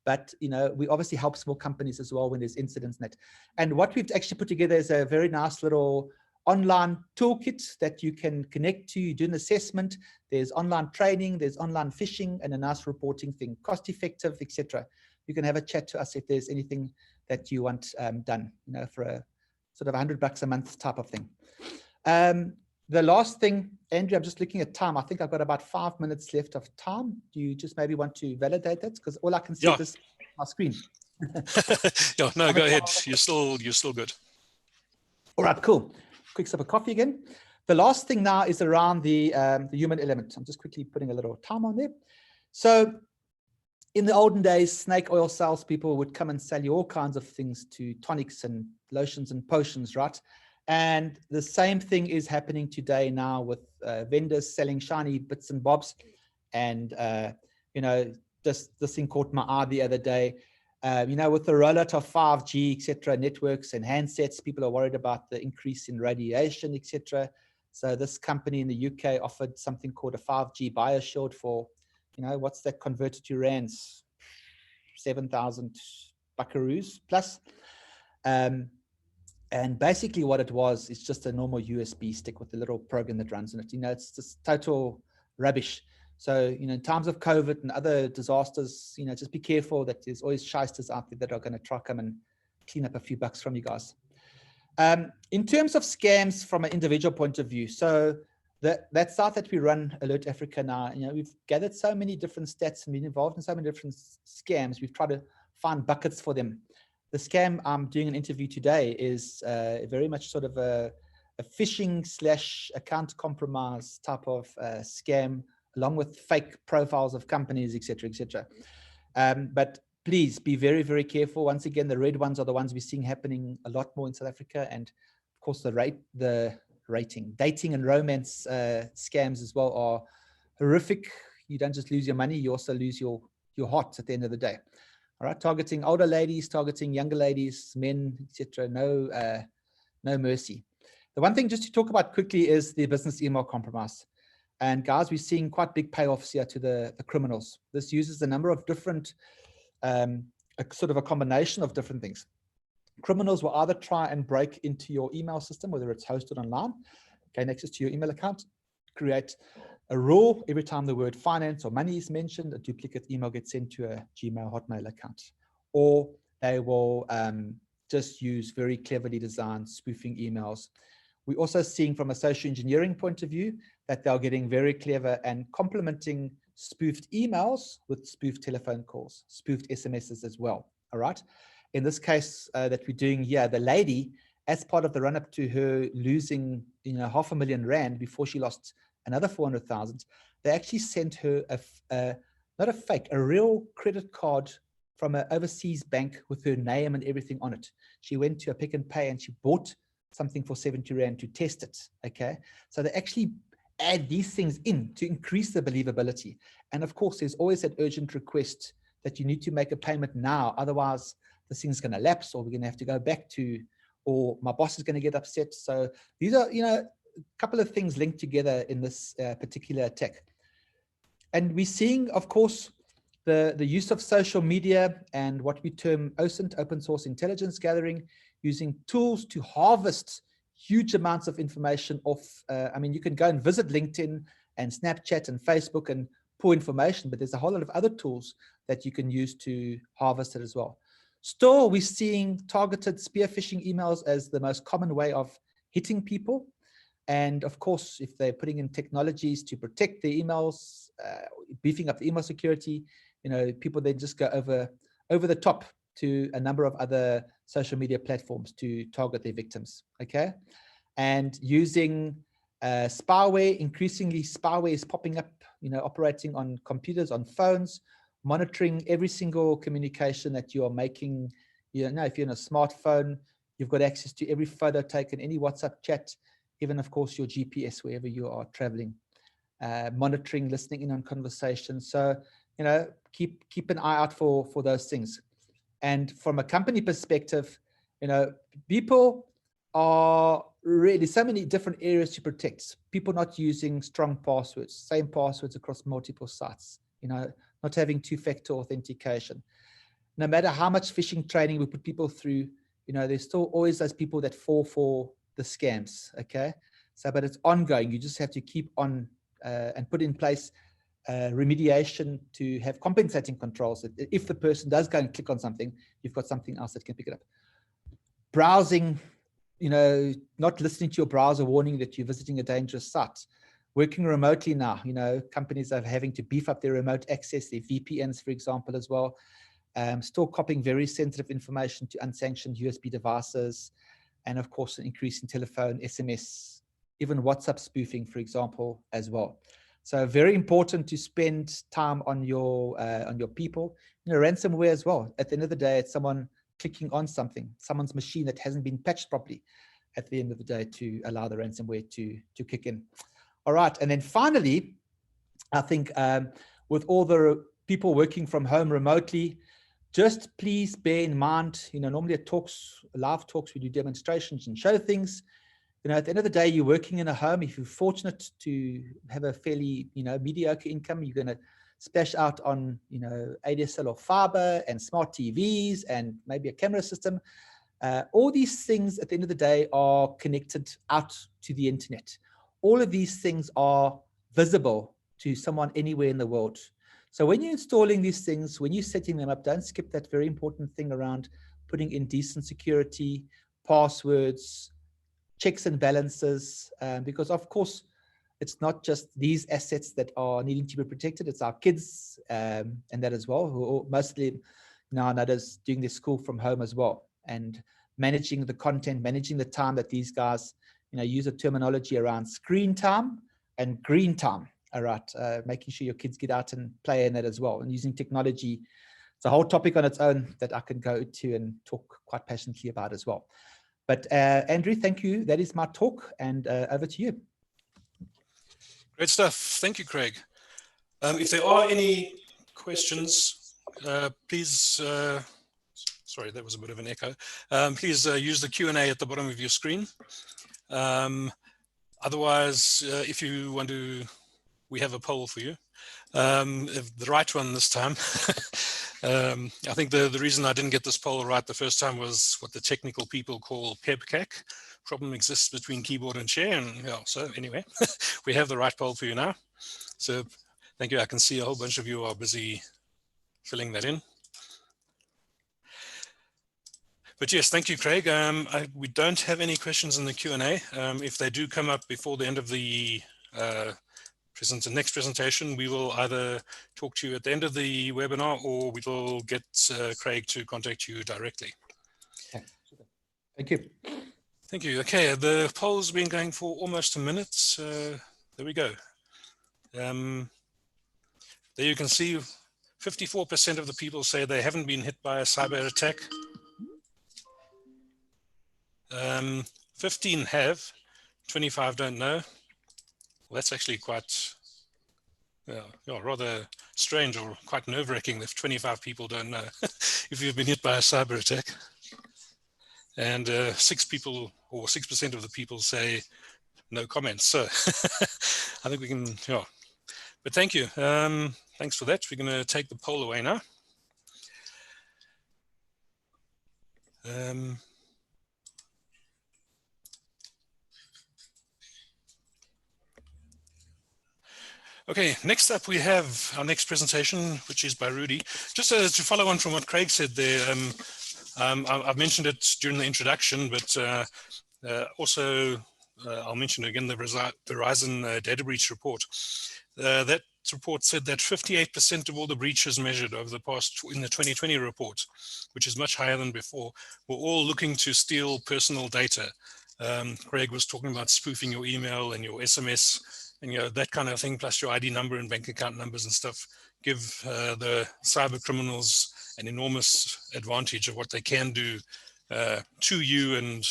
But, you know, we obviously help small companies as well when there's incidents in it. And what we've actually put together is a very nice little online toolkit that you can connect to. You do an assessment. There's online training, there's online phishing, and a nice reporting thing, cost effective, etc. You can have a chat to us if there's anything that you want done, you know, for a sort of $100 a month type of thing. The last thing, Andrew, I'm just looking at time. I think I've got about 5 minutes left of time. Do you just maybe want to validate that? Because all I can see is my screen. Yeah, no, go ahead. You're still good. All right, cool. Quick sip of coffee again. The last thing now is around the human element. I'm just quickly putting a little time on there. So in the olden days, snake oil salespeople would come and sell you all kinds of things, to tonics and lotions and potions, right? And the same thing is happening today now with vendors selling shiny bits and bobs. And, you know, this thing caught my eye the other day. You know, with the rollout of 5G, etc., networks and handsets, people are worried about the increase in radiation, etc. So this company in the UK offered something called a 5G BioShield for, you know, what's that converted to rands? 7,000 buckaroos plus. And basically what it was is just a normal USB stick with a little program that runs in it. You know, it's just total rubbish. So, you know, in times of COVID and other disasters, you know, just be careful that there's always shysters out there that are going to try come and clean up a few bucks from you guys. In terms of scams from an individual point of view, so that site that we run, Alert Africa now, you know, we've gathered so many different stats and been involved in so many different scams. We've tried to find buckets for them. The scam I'm doing an interview today is very much sort of a phishing / account compromise type of scam, along with fake profiles of companies, etc., etc. But please be very, very careful. Once again, the red ones are the ones we're seeing happening a lot more in South Africa, and of course the dating and romance scams as well are horrific. You don't just lose your money, you also lose your heart at the end of the day. All right, targeting older ladies, targeting younger ladies, men, etc. No mercy. The one thing just to talk about quickly is the business email compromise. And guys, we're seeing quite big payoffs here to the criminals. This uses a number of different, sort of a combination of different things. Criminals will either try and break into your email system, whether it's hosted online, gain access to your email account, create a rule every time the word finance or money is mentioned, a duplicate email gets sent to a Gmail Hotmail account. Or they will just use very cleverly designed spoofing emails. We're also seeing from a social engineering point of view that they're getting very clever and complementing spoofed emails with spoofed telephone calls, spoofed SMSs as well, all right? In this case that we're doing here, the lady, as part of the run-up to her losing, you know, R500,000 Rand before she lost another 400,000, they actually sent her not a fake, a real credit card from an overseas bank with her name and everything on it. She went to a Pick and Pay and she bought something for 70 Rand to test it, okay? So they actually add these things in to increase the believability. And of course, there's always that urgent request that you need to make a payment now, otherwise this thing's going to lapse, or we're going to have to go back to, or my boss is going to get upset. So these are, a couple of things linked together in this particular attack. And we're seeing, of course, the use of social media and what we term OSINT, open source intelligence gathering, using tools to harvest huge amounts of information off. You can go and visit LinkedIn and Snapchat and Facebook and pull information, but there's a whole lot of other tools that you can use to harvest it as well. Still, we're seeing targeted spear phishing emails as the most common way of hitting people. And of course, if they're putting in technologies to protect the emails, beefing up the email security, people then just go over the top to a number of other social media platforms to target their victims. Okay, and using spyware. Increasingly, spyware is popping up. Operating on computers, on phones, monitoring every single communication that you are making. If you're in a smartphone, you've got access to every photo taken, any WhatsApp chat, even of course your GPS wherever you are traveling. Monitoring, listening in on conversations. So keep an eye out for those things. And from a company perspective, people are really so many different areas to protect. People not using strong passwords, same passwords across multiple sites, not having two-factor authentication. No matter how much phishing training we put people through, there's still always those people that fall for the scams. Okay, so but it's ongoing. You just have to keep on and put in place remediation to have compensating controls. If the person does go and click on something, you've got something else that can pick it up. Browsing, not listening to your browser warning that you're visiting a dangerous site. Working remotely now, companies are having to beef up their remote access, their VPNs, for example, as well. Still copying very sensitive information to unsanctioned USB devices. And of course, an increase in telephone, SMS, even WhatsApp spoofing, for example, as well. So very important to spend time on your people. Ransomware as well. At the end of the day, it's someone clicking on something, someone's machine that hasn't been patched properly at the end of the day to allow the ransomware to kick in. All right, and then finally, I think with all the people working from home remotely, just please bear in mind, normally at live talks, we do demonstrations and show things. At the end of the day, you're working in a home. If you're fortunate to have a fairly, mediocre income, you're going to splash out on, ADSL or fiber and smart TVs and maybe a camera system. All these things at the end of the day are connected out to the internet. All of these things are visible to someone anywhere in the world. So when you're installing these things, when you're setting them up, don't skip that very important thing around putting in decent security, passwords, checks and balances, because of course, it's not just these assets that are needing to be protected, it's our kids and that as well, who are mostly nowadays doing their school from home as well, and managing the content, managing the time that these guys, use a terminology around screen time and green time, all right, making sure your kids get out and play in that as well, and using technology. It's a whole topic on its own that I can go to and talk quite passionately about as well. But Andrew, thank you. That is my talk, and over to you. Great stuff. Thank you, Craig. If there are any questions, please, sorry, that was a bit of an echo. Please use the Q&A at the bottom of your screen. Otherwise, if you want to, we have a poll for you. The right one this time. I think the reason I didn't get this poll right the first time was what the technical people call PEBCAC. Problem exists between keyboard and chair. And so anyway, we have the right poll for you now. So thank you. I can see a whole bunch of you are busy filling that in. But yes, thank you, Craig. We don't have any questions in the Q&A. If they do come up before the end of the next presentation, we will either talk to you at the end of the webinar, or we will get Craig to contact you directly. Okay. Thank you. Thank you. Okay, the poll's been going for almost a minute. There we go. There you can see 54% of the people say they haven't been hit by a cyber attack. 15 have, 25 don't know. Well, that's actually quite yeah, rather strange or quite nerve-wracking if 25 people don't know if you've been hit by a cyber attack. And 6 people or 6% of the people say no comments. So I think we can, yeah. But thank you. Thanks for that. We're going to take the poll away now. Okay, next up we have our next presentation, which is by Rudy. Just to follow on from what Craig said there, I've mentioned it during the introduction, but also I'll mention again the Verizon data breach report. That report said that 58% of all the breaches measured over the past, in the 2020 report, which is much higher than before, were all looking to steal personal data. Craig was talking about spoofing your email and your SMS and that kind of thing, plus your ID number and bank account numbers and stuff, give the cyber criminals an enormous advantage of what they can do to you and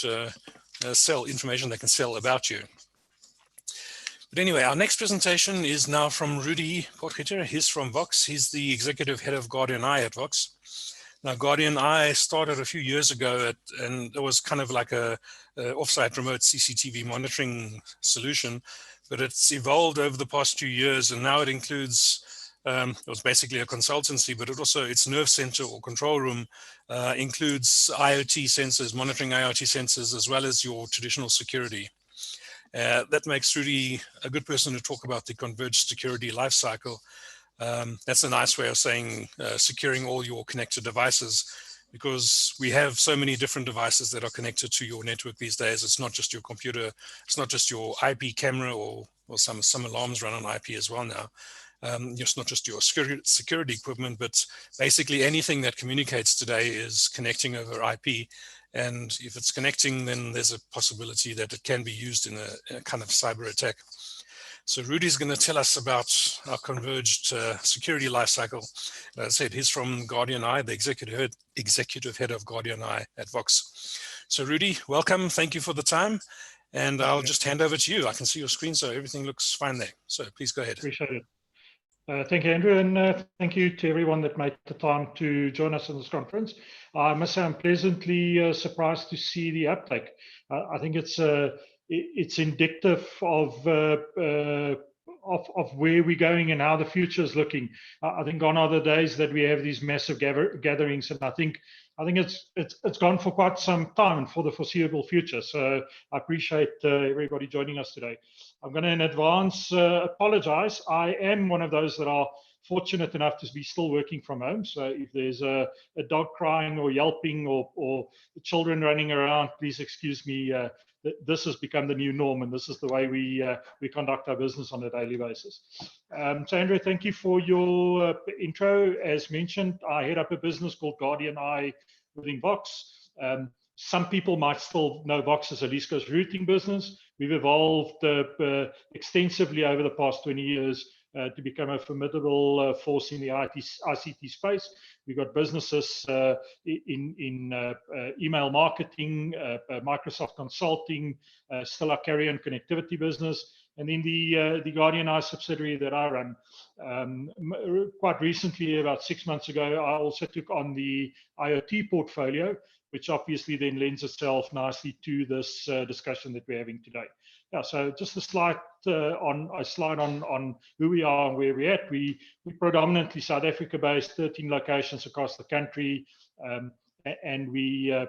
sell information they can sell about you. But anyway, our next presentation is now from Rudy Potgieter. He's from Vox. He's the executive head of Guardian Eye at Vox. Now, Guardian Eye started a few years ago, and it was kind of like a offsite remote CCTV monitoring solution, but it's evolved over the past 2 years, and now it includes, it was basically a consultancy, but it also, its nerve center or control room includes IoT sensors, monitoring IoT sensors, as well as your traditional security. That makes Rudy a good person to talk about the converged security lifecycle. That's a nice way of saying securing all your connected devices, because we have so many different devices that are connected to your network these days. It's not just your computer, it's not just your IP camera, or some alarms run on IP as well now. It's not just your security equipment, but basically anything that communicates today is connecting over IP. And if it's connecting, then there's a possibility that it can be used in a kind of cyber attack. So Rudy's going to tell us about our converged security lifecycle. As I said, he's from Guardian Eye, the executive head of Guardian Eye at Vox. So Rudy, welcome. Thank you for the time. And I'll just hand over to you. I can see your screen, so everything looks fine there. So please go ahead. Appreciate it. Thank you, Andrew, and thank you to everyone that made the time to join us in this conference. I must say I'm pleasantly surprised to see the uptake. I think it's indicative of where we're going and how the future is looking. I think gone are the days that we have these massive gatherings, and I think it's gone for quite some time and for the foreseeable future. So I appreciate everybody joining us today. I'm going to in advance apologize. I am one of those that are fortunate enough to be still working from home. So if there's a dog crying or yelping or children running around, please excuse me. This has become the new norm, and this is the way we conduct our business on a daily basis. So Andrew, thank you for your intro. As mentioned, I head up a business called Guardian Eye within Vox. Some people might still know Vox as a least coast routing business. We've evolved extensively over the past 20 years to become a formidable force in the ICT space. We've got businesses in email marketing, Microsoft Consulting, still our carrier and connectivity business, and then the Guardian Eye subsidiary that I run. Quite recently, about 6 months ago, I also took on the IoT portfolio, which obviously then lends itself nicely to this discussion that we're having today. Yeah, so just a slide on who we are and where we're at. We're predominantly South Africa-based, 13 locations across the country, and we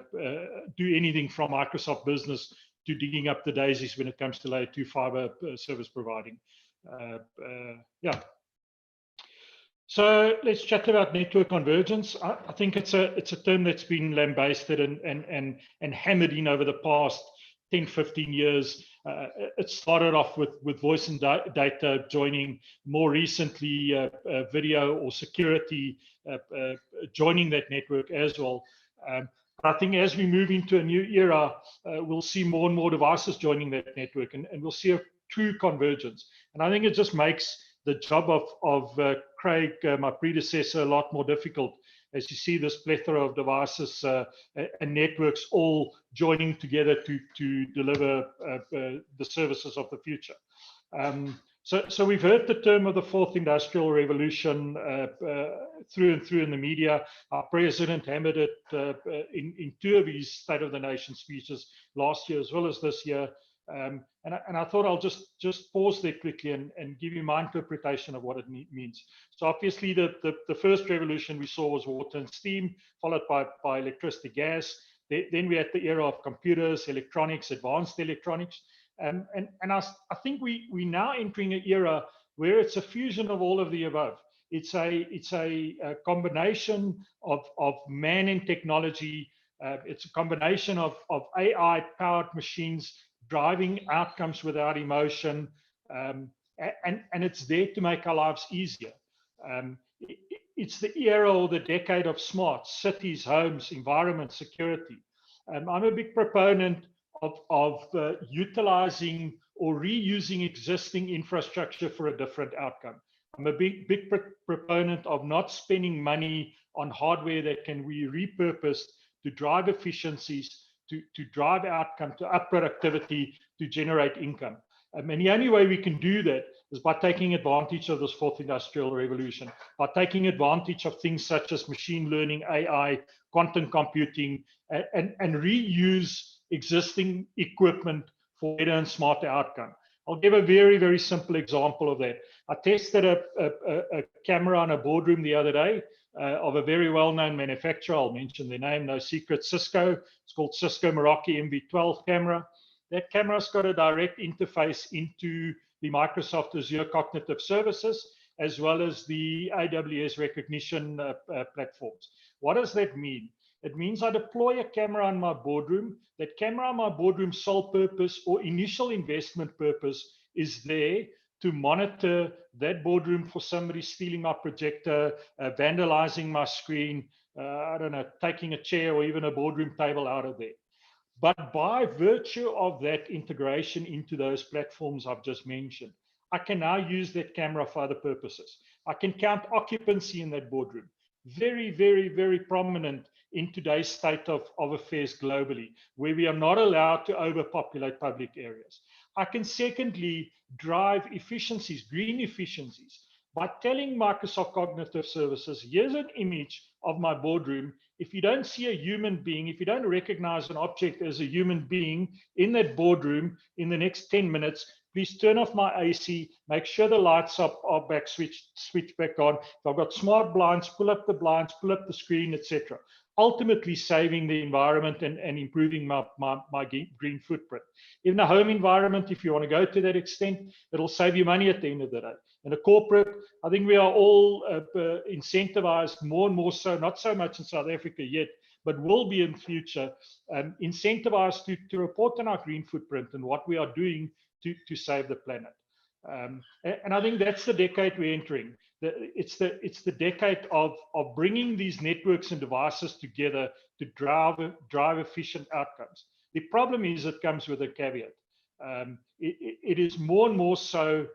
do anything from Microsoft Business to digging up the daisies when it comes to layer 2 fiber service providing. Yeah. So let's chat about network convergence. I think it's a term that's been lambasted and hammered in over the past 10, 15 years. It started off with voice and data joining, more recently video or security joining that network as well. I think as we move into a new era, we'll see more and more devices joining that network, and we'll see a true convergence. And I think it just makes the job of Craig, my predecessor, a lot more difficult, as you see this plethora of devices and networks all joining together to deliver the services of the future. So we've heard the term of the fourth industrial revolution through and through in the media. Our president hammered it in two of his State of the Nation speeches last year as well as this year. And I thought I'll just pause there quickly and give you my interpretation of what it means. So obviously the first revolution we saw was water and steam, followed by electricity, gas. Then we had the era of computers, electronics, advanced electronics. And I think we're now entering an era where it's a fusion of all of the above. It's a combination of man and technology. It's a combination of AI-powered machines driving outcomes without emotion, and it's there to make our lives easier. It's the era or the decade of smart cities, homes, environment, security. I'm a big proponent of utilizing or reusing existing infrastructure for a different outcome. I'm a big proponent of not spending money on hardware that can be repurposed to drive efficiencies, to drive outcome, to up productivity, to generate income. And the only way we can do that is by taking advantage of this fourth industrial revolution, by taking advantage of things such as machine learning, AI, quantum computing, and reuse existing equipment for better and smarter outcome. I'll give a very, very simple example of that. I tested a camera in a boardroom the other day of a very well-known manufacturer. I'll mention their name, no secret, Cisco. It's called Cisco Meraki MV12 camera. That camera's got a direct interface into the Microsoft Azure Cognitive Services, as well as the AWS recognition platforms. What does that mean? It means I deploy a camera in my boardroom. That camera in my boardroom's sole purpose or initial investment purpose is there to monitor that boardroom for somebody stealing my projector, vandalizing my screen, I don't know, taking a chair or even a boardroom table out of there. But by virtue of that integration into those platforms I've just mentioned, I can now use that camera for other purposes. I can count occupancy in that boardroom. Very, very, very prominent in today's state of affairs globally, where we are not allowed to overpopulate public areas. I can secondly drive efficiencies, green efficiencies, by telling Microsoft Cognitive Services, here's an image of my boardroom. If you don't see a human being, if you don't recognize an object as a human being in that boardroom in the next 10 minutes, please turn off my AC, make sure the lights are back, switch back on. If I've got smart blinds, pull up the blinds, pull up the screen, etc. Ultimately saving the environment and improving my green footprint. In a home environment, if you want to go to that extent, it'll save you money at the end of the day. In a corporate, I think we are all incentivized more and more so, not so much in South Africa yet, but will be in future, incentivized to report on our green footprint and what we are doing to save the planet. And I think that's the decade we're entering. It's the decade of bringing these networks and devices together to drive efficient outcomes. The problem is it comes with a caveat. It is more and more so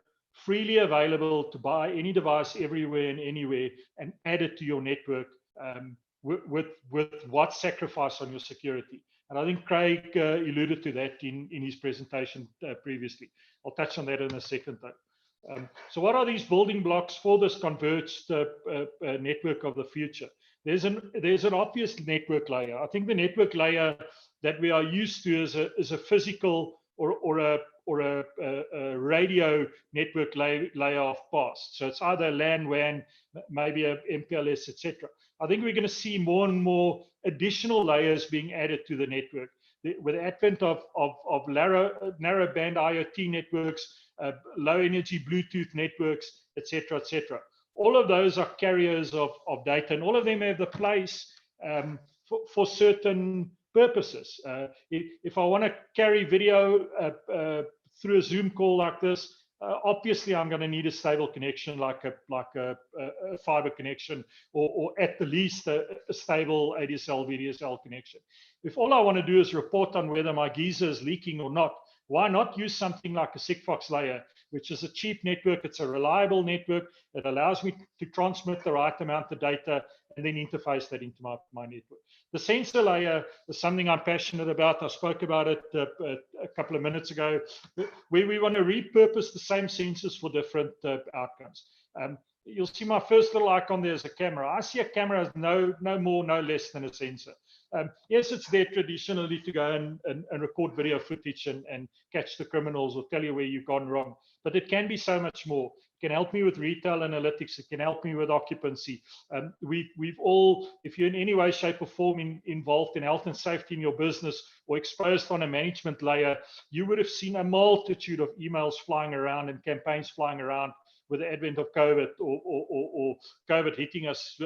freely available to buy any device everywhere and anywhere and add it to your network with what sacrifice on your security. And I think Craig alluded to that in his presentation previously. I'll touch on that in a second though. So what are these building blocks for this converged network of the future? There's an obvious network layer. I think the network layer that we are used to is a physical or a radio network layer of past. So it's either LAN, WAN, maybe a MPLS, etc. I think we're going to see more and more additional layers being added to the network. With the advent of narrowband IoT networks, low energy Bluetooth networks, etc., etc. All of those are carriers of data, and all of them have the place for certain purposes. If I want to carry video through a Zoom call like this, obviously I'm going to need a stable connection like a fiber connection, or at the least a stable ADSL VDSL connection. If all I want to do is report on whether my geyser is leaking or not, why not use something like a Sigfox layer, which is a cheap network, it's a reliable network that allows me to transmit the right amount of data and then interface that into my network. The sensor layer is something I'm passionate about. I spoke about it couple of minutes ago, where we want to repurpose the same sensors for different outcomes. You'll see my first little icon there is a camera. I see a camera as no more, no less than a sensor. Yes, it's there traditionally to go and record video footage and catch the criminals or tell you where you've gone wrong. But it can be so much more. It can help me with retail analytics. It can help me with occupancy. We've all, if you're in any way, shape or form involved in health and safety in your business or exposed on a management layer, you would have seen a multitude of emails flying around and campaigns flying around with the advent of COVID or COVID hitting us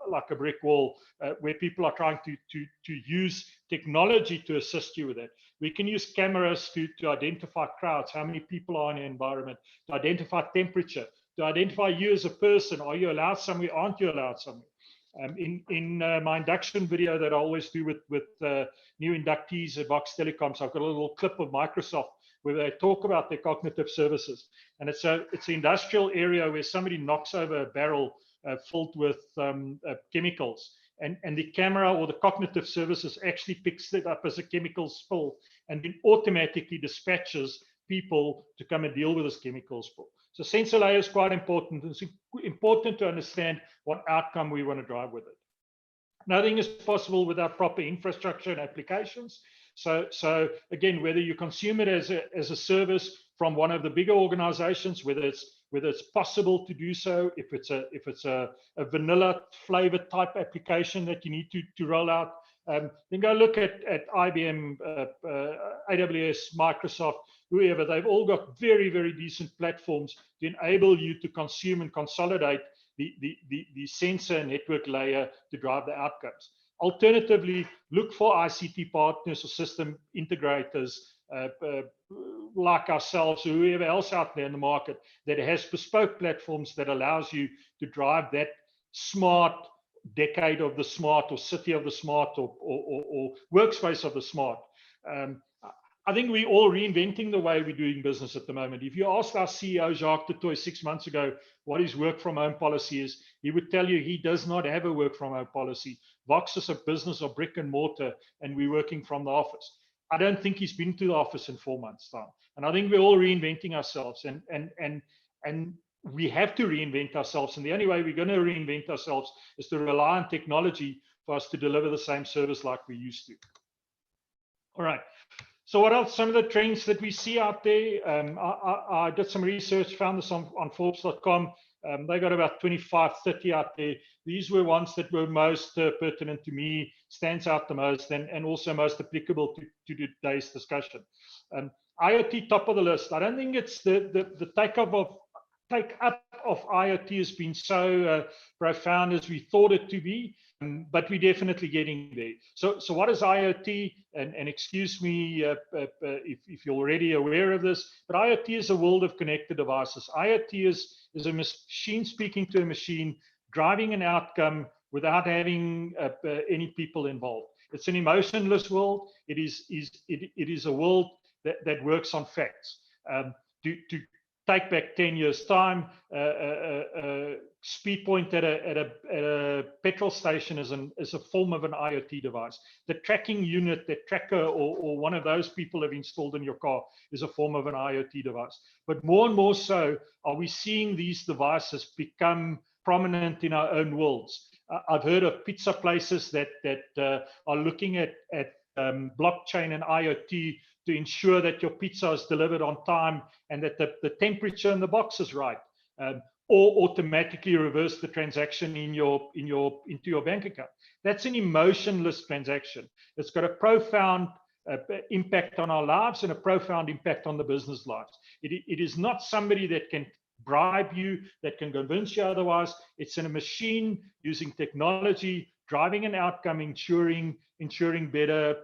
like a brick wall, where people are trying to use technology to assist you with that. We can use cameras to identify crowds, how many people are in the environment, to identify temperature, to identify you as a person. Are you allowed somewhere? Aren't you allowed somewhere? In my induction video that I always do with new inductees at Vox Telecoms, I've got a little clip of Microsoft where they talk about their cognitive services. And it's an industrial area where somebody knocks over a barrel filled with chemicals. And the camera or the cognitive services actually picks it up as a chemical spill and then automatically dispatches people to come and deal with this chemical spill. So sensor layer is quite important. It's important to understand what outcome we want to drive with it. Nothing is possible without proper infrastructure and applications. So again, whether you consume it as a service from one of the bigger organizations, whether it's possible to do so, if it's a vanilla flavored type application that you need to roll out, then go look at IBM, AWS, Microsoft, whoever. They've all got very, very decent platforms to enable you to consume and consolidate the sensor network layer to drive the outcomes. Alternatively, look for ICT partners or system integrators like ourselves or whoever else out there in the market that has bespoke platforms that allows you to drive that smart decade of the smart or city of the smart or workspace of the smart. I think we're all reinventing the way we're doing business at the moment. If you asked our CEO, Jacques de Toy, 6 months ago, what his work from home policy is, he would tell you he does not have a work from home policy. Vox is a business of brick and mortar, and we're working from the office. I don't think he's been to the office in 4 months' time. And I think we're all reinventing ourselves, and we have to reinvent ourselves. And the only way we're going to reinvent ourselves is to rely on technology for us to deliver the same service like we used to. All right. So what else? Some of the trends that we see out there. I did some research, found this on Forbes.com. They got about 25, 30 out there. These were ones that were most pertinent to me, stands out the most, and also most applicable to today's discussion. IoT, top of the list. I don't think it's the take up of IoT has been so profound as we thought it to be. But we're definitely getting there. So what is IoT? And excuse me if you're already aware of this, but IoT is a world of connected devices. IoT is a machine speaking to a machine, driving an outcome without having any people involved. It's an emotionless world. It is a world that works on facts. To take back 10 years' time, speed point at a petrol station is a form of an IoT device. The tracking unit that tracker or one of those people have installed in your car is a form of an IoT device. But more and more so are we seeing these devices become prominent in our own worlds. I've heard of pizza places that are looking at blockchain and IoT to ensure that your pizza is delivered on time and that the temperature in the box is right, or automatically reverse the transaction into your bank account. That's an emotionless transaction. It's got a profound impact on our lives and a profound impact on the business lives. It is not somebody that can bribe you, that can convince you otherwise. It's in a machine using technology, driving an outcome, ensuring better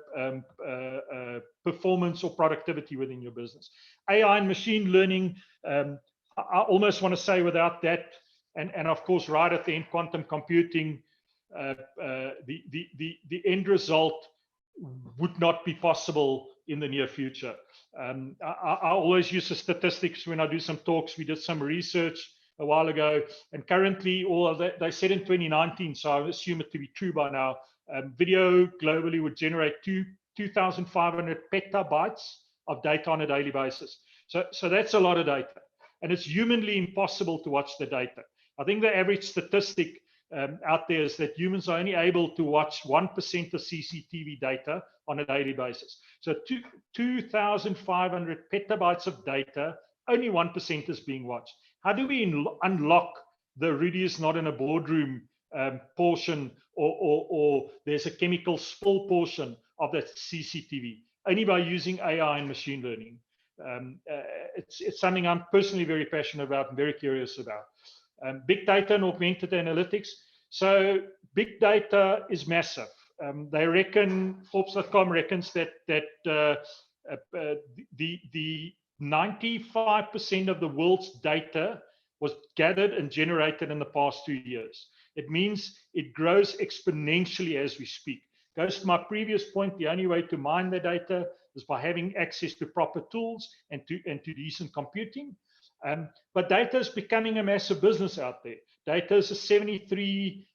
performance or productivity within your business. AI and machine learning, I almost want to say without that, and of course right at the end, quantum computing, the end result would not be possible in the near future. I always use the statistics when I do some talks. We did some research a while ago, and currently, they said in 2019, so I assume it to be true by now, video globally would generate 2,500 petabytes of data on a daily basis. So that's a lot of data. And it's humanly impossible to watch the data. I think the average statistic out there is that humans are only able to watch 1% of CCTV data on a daily basis. So 2,500 petabytes of data, only 1% is being watched. How do we unlock the Rudy is not in a boardroom portion, or there's a chemical spill portion of that CCTV? Only by using AI and machine learning. It's something I'm personally very passionate about and very curious about. Big data and augmented analytics. So big data is massive. They reckon, Forbes.com reckons that the 95% of the world's data was gathered and generated in the past 2 years. It means it grows exponentially as we speak. Goes to my previous point, the only way to mine the data is by having access to proper tools and to decent computing. But data is becoming a massive business out there. Data is a $73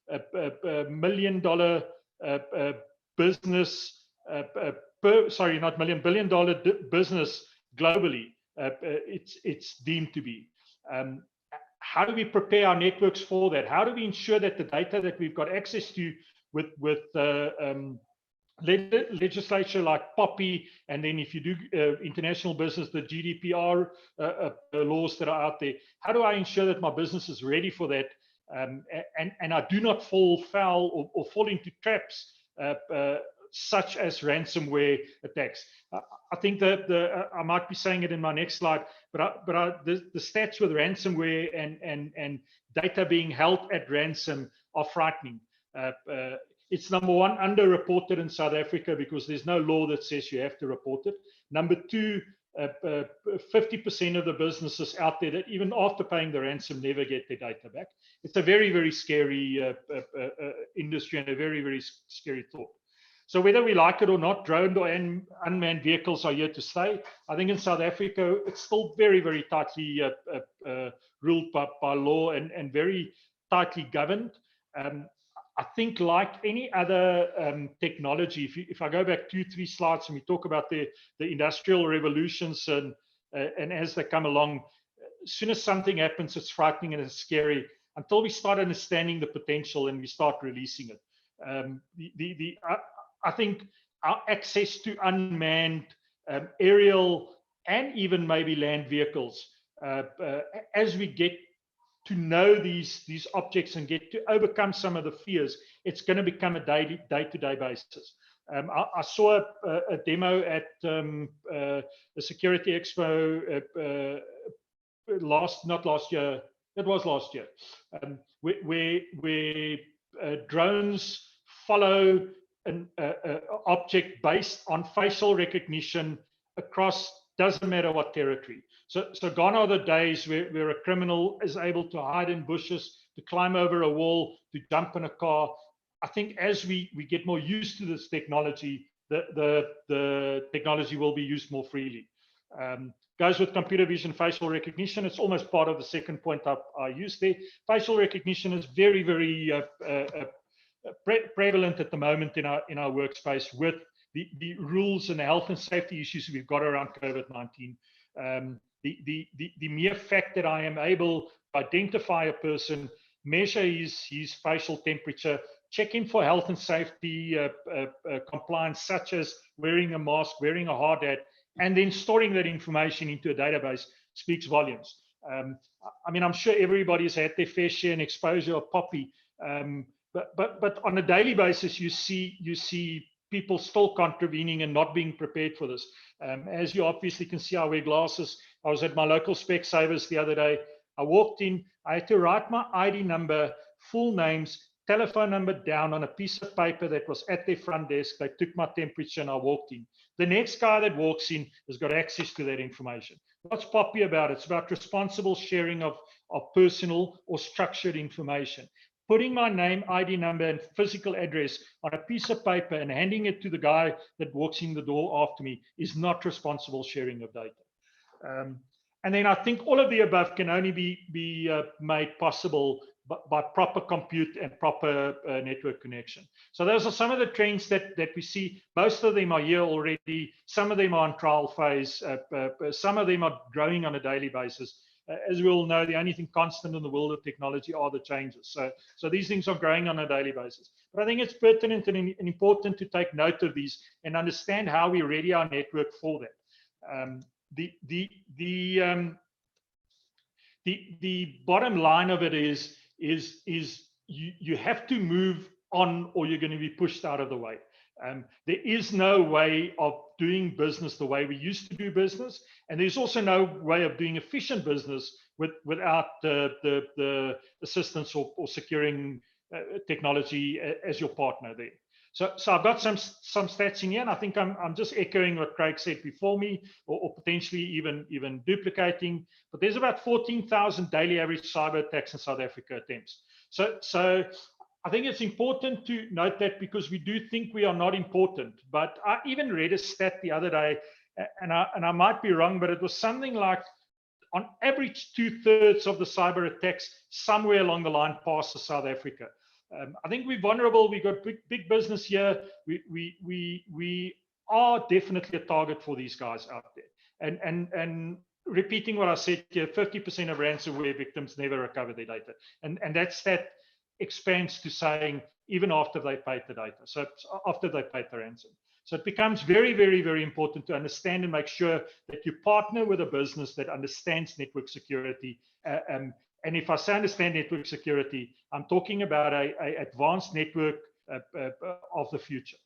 million business, $billion business globally. It's deemed to be. How do we prepare our networks for that? How do we ensure that the data that we've got access to with legislature like POPI, and then if you do international business, the GDPR laws that are out there, how do I ensure that my business is ready for that, and I do not fall foul or fall into traps such as ransomware attacks? I think that I might be saying it in my next slide, but the stats with ransomware and data being held at ransom are frightening. It's number one, underreported in South Africa because there's no law that says you have to report it. Number two, 50% of the businesses out there that even after paying the ransom never get their data back. It's a very, very scary industry and a very, very scary thought. So whether we like it or not, drone or unmanned vehicles are here to stay. I think in South Africa, it's still very, very tightly ruled by law and very tightly governed. I think like any other technology, if I go back 2-3 slides and we talk about the industrial revolutions and as they come along, as soon as something happens, it's frightening and it's scary until we start understanding the potential and we start releasing it. I think our access to unmanned aerial and even maybe land vehicles, as we get to know these objects and get to overcome some of the fears, it's going to become a day-to-day basis. I saw a demo at the Security Expo not last year, it was last year, where drones follow an object based on facial recognition across, doesn't matter what territory. So gone are the days where a criminal is able to hide in bushes, to climb over a wall, to jump in a car. I think as we get more used to this technology, the technology will be used more freely. Goes with computer vision, facial recognition. It's almost part of the second point I used there. Facial recognition is very, very prevalent at the moment in our workspace with the rules and the health and safety issues we've got around COVID-19. The mere fact that I am able to identify a person, measure his facial temperature, check in for health and safety compliance, such as wearing a mask, wearing a hard hat, and then storing that information into a database speaks volumes. I mean, I'm sure everybody's had their fair share and exposure of POPI, but on a daily basis, you see people still contravening and not being prepared for this. As you obviously can see, I wear glasses. I was at my local Specsavers the other day. I walked in, I had to write my ID number, full names, telephone number down on a piece of paper that was at their front desk. They took my temperature and I walked in. The next guy that walks in has got access to that information. What's POPI about? It's about responsible sharing of personal or structured information. Putting my name, ID number, and physical address on a piece of paper and handing it to the guy that walks in the door after me is not responsible sharing of data. And then I think all of the above can only be made possible by proper compute and proper network connection. So those are some of the trends that we see. Most of them are here already. Some of them are on trial phase. Some of them are growing on a daily basis. As we all know, the only thing constant in the world of technology are the changes. So these things are growing on a daily basis. But I think it's pertinent and important to take note of these and understand how we ready our network for that. The bottom line of it is you have to move on, or you're going to be pushed out of the way. There is no way of doing business the way we used to do business, and there's also no way of doing efficient business without the assistance or securing technology as your partner there. So I've got some stats in here, and I think I'm just echoing what Craig said before me, or potentially even duplicating. But there's about 14,000 daily average cyber attacks in South Africa attempts. So I think it's important to note that, because we do think we are not important. But I even read a stat the other day, and I might be wrong, but it was something like, on average, 2/3 of the cyber attacks somewhere along the line passes South Africa. I think we're vulnerable. We've got big business here. We are definitely a target for these guys out there. And repeating what I said here, 50% of ransomware victims never recover their data. And that stat expands to saying even after they paid the data. So after they paid the ransom. So it becomes very, very, very important to understand and make sure that you partner with a business that understands network security. And if I say understand network security, I'm talking about a advanced network of the future.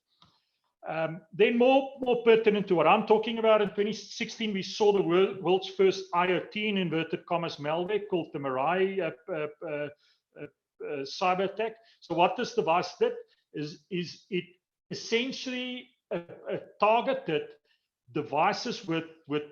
Then more pertinent to what I'm talking about, in 2016, we saw the world's first IoT in inverted commas malware called the Mirai cyber attack. So what this device did is it essentially targeted devices with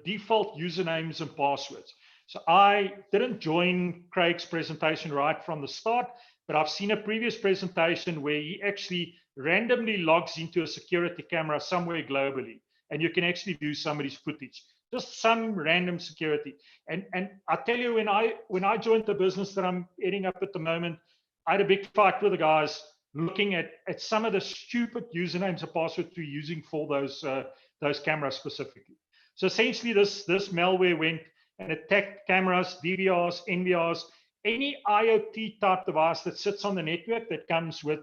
default usernames and passwords. So I didn't join Craig's presentation right from the start, but I've seen a previous presentation where he actually randomly logs into a security camera somewhere globally, and you can actually view somebody's footage, just some random security. And I tell you, when I joined the business that I'm heading up at the moment, I had a big fight with the guys looking at some of the stupid usernames and passwords we're using for those cameras specifically. So essentially, this malware went and attacked cameras, DVRs, NVRs, any IoT type device that sits on the network that comes with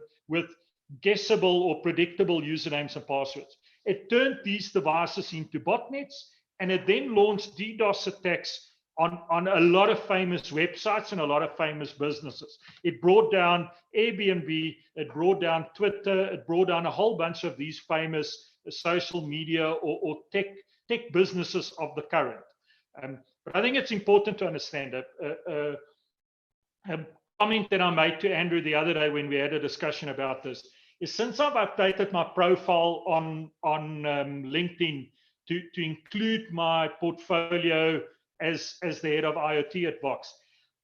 guessable or predictable usernames and passwords. It turned these devices into botnets, and it then launched DDoS attacks on a lot of famous websites and a lot of famous businesses. It brought down Airbnb, it brought down Twitter, it brought down a whole bunch of these famous social media or tech businesses of the current. But I think it's important to understand that a comment that I made to Andrew the other day when we had a discussion about this is, since I've updated my profile on LinkedIn to include my portfolio as the head of IoT at Vox,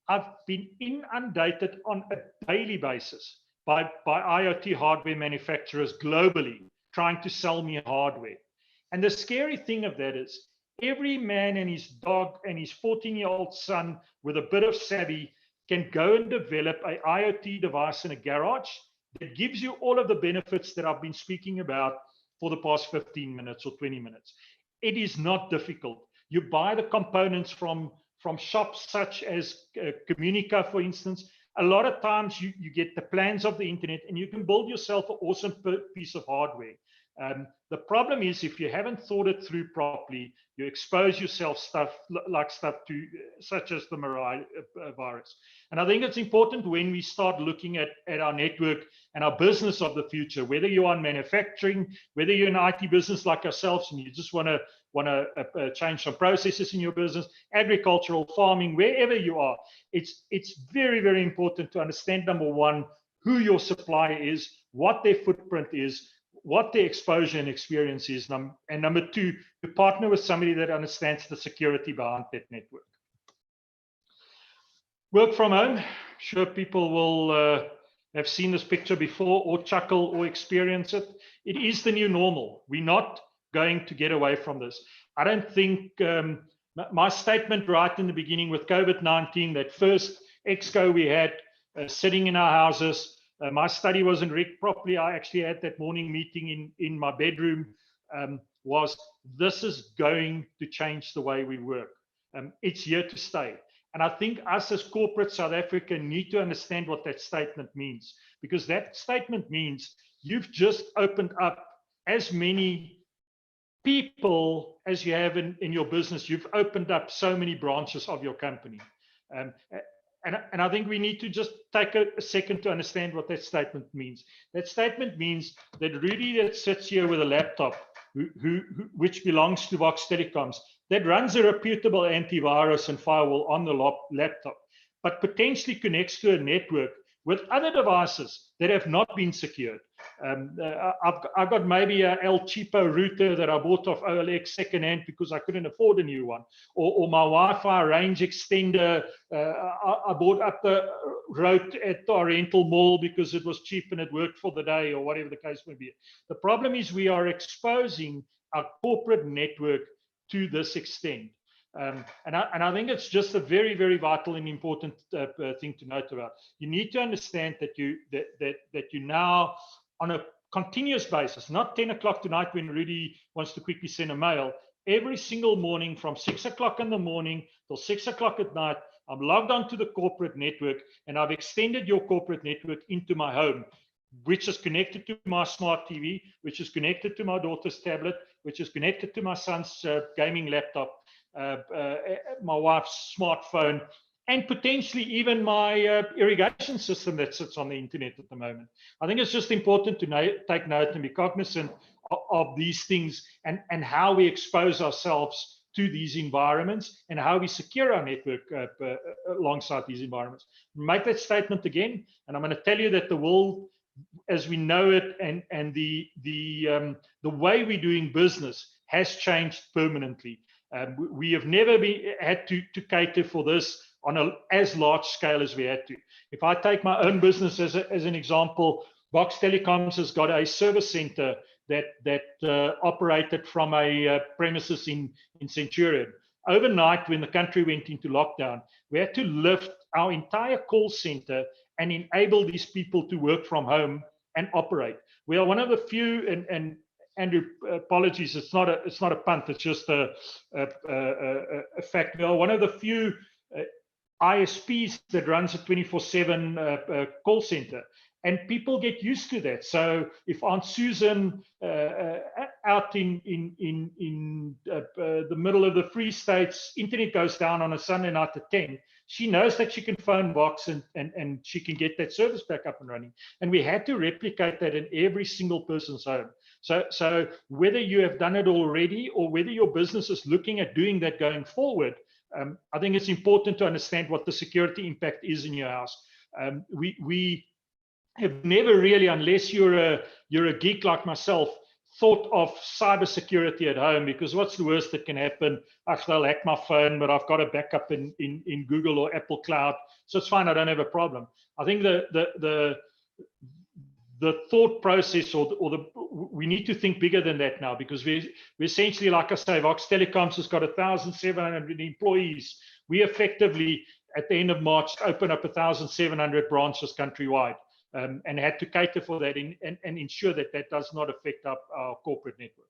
I've been inundated on a daily basis by IoT hardware manufacturers globally trying to sell me hardware. And the scary thing of that is, every man and his dog and his 14-year-old son with a bit of savvy can go and develop an IoT device in a garage that gives you all of the benefits that I've been speaking about for the past 15 minutes or 20 minutes. It is not difficult. You buy the components from shops such as Communica, for instance. A lot of times you get the plans of the internet and you can build yourself an awesome piece of hardware. The problem is, if you haven't thought it through properly, you expose yourself stuff to such as the Mirai virus. And I think it's important, when we start looking at our network and our business of the future, whether you're on manufacturing, whether you're in an IT business like ourselves and you just want to change some processes in your business, agricultural, farming, wherever you are, it's very, very important to understand, number one, who your supplier is, what their footprint is, what their exposure and experience is, and number two, to partner with somebody that understands the security behind that network. Work from home. Sure, people will have seen this picture before, or chuckle or experience it. It is the new normal. We're not going to get away from this. I don't think my statement right in the beginning with COVID-19, that first exco we had sitting in our houses. My study wasn't rigged properly. I actually had that morning meeting in my bedroom. This is going to change the way we work. It's here to stay. And I think us as corporate South Africa need to understand what that statement means, because that statement means you've just opened up as many people as you have in your business. You've opened up so many branches of your company. And I think we need to just take a second to understand what that statement means. That statement means that Rudy that sits here with a laptop, which belongs to Vox Telecoms, that runs a reputable antivirus and firewall on the laptop, but potentially connects to a network with other devices that have not been secured. I've got maybe a El Cheapo router that I bought off OLX secondhand because I couldn't afford a new one, or my Wi-Fi range extender I bought up the road at the Oriental Mall because it was cheap and it worked for the day, or whatever the case may be. The problem is we are exposing our corporate network to this extent. And I think it's just a very, very vital and important thing to note about. You need to understand that you now, on a continuous basis, not 10 o'clock tonight when Rudy wants to quickly send a mail, every single morning from 6 o'clock in the morning till 6 o'clock at night, I'm logged onto the corporate network, and I've extended your corporate network into my home, which is connected to my smart TV, which is connected to my daughter's tablet, which is connected to my son's gaming laptop, my wife's smartphone, and potentially even my irrigation system that sits on the internet at the moment. I think it's just important to take note and be cognizant of these things, and how we expose ourselves to these environments and how we secure our network alongside these environments. Make that statement again, and I'm going to tell you that the world as we know it and the way we're doing business has changed permanently. We have never had to cater for this on as large scale as we had to. If I take my own business as an example, Vox Telecoms has got a service center that operated from a premises in Centurion. Overnight, when the country went into lockdown, we had to lift our entire call center and enable these people to work from home and operate. We are one of the few, and Andrew, apologies, it's not a punt, it's just a fact. We are one of the few ISPs that runs a 24/7 call center, and people get used to that. So if Aunt Susan out in the middle of the Free States, internet goes down on a Sunday night at 10, she knows that she can phone Vox and she can get that service back up and running. And we had to replicate that in every single person's home. So whether you have done it already or whether your business is looking at doing that going forward, I think it's important to understand what the security impact is in your house. We have never really, unless you're a geek like myself, thought of cybersecurity at home, because what's the worst that can happen? They'll hack my phone, but I've got a backup in Google or Apple Cloud, so it's fine. I don't have a problem. I think the thought process we need to think bigger than that now, because we essentially, like I say, Vox Telecoms has got 1,700 employees. We effectively, at the end of March, opened up 1,700 branches countrywide. And had to cater for that and ensure that that does not affect our corporate network.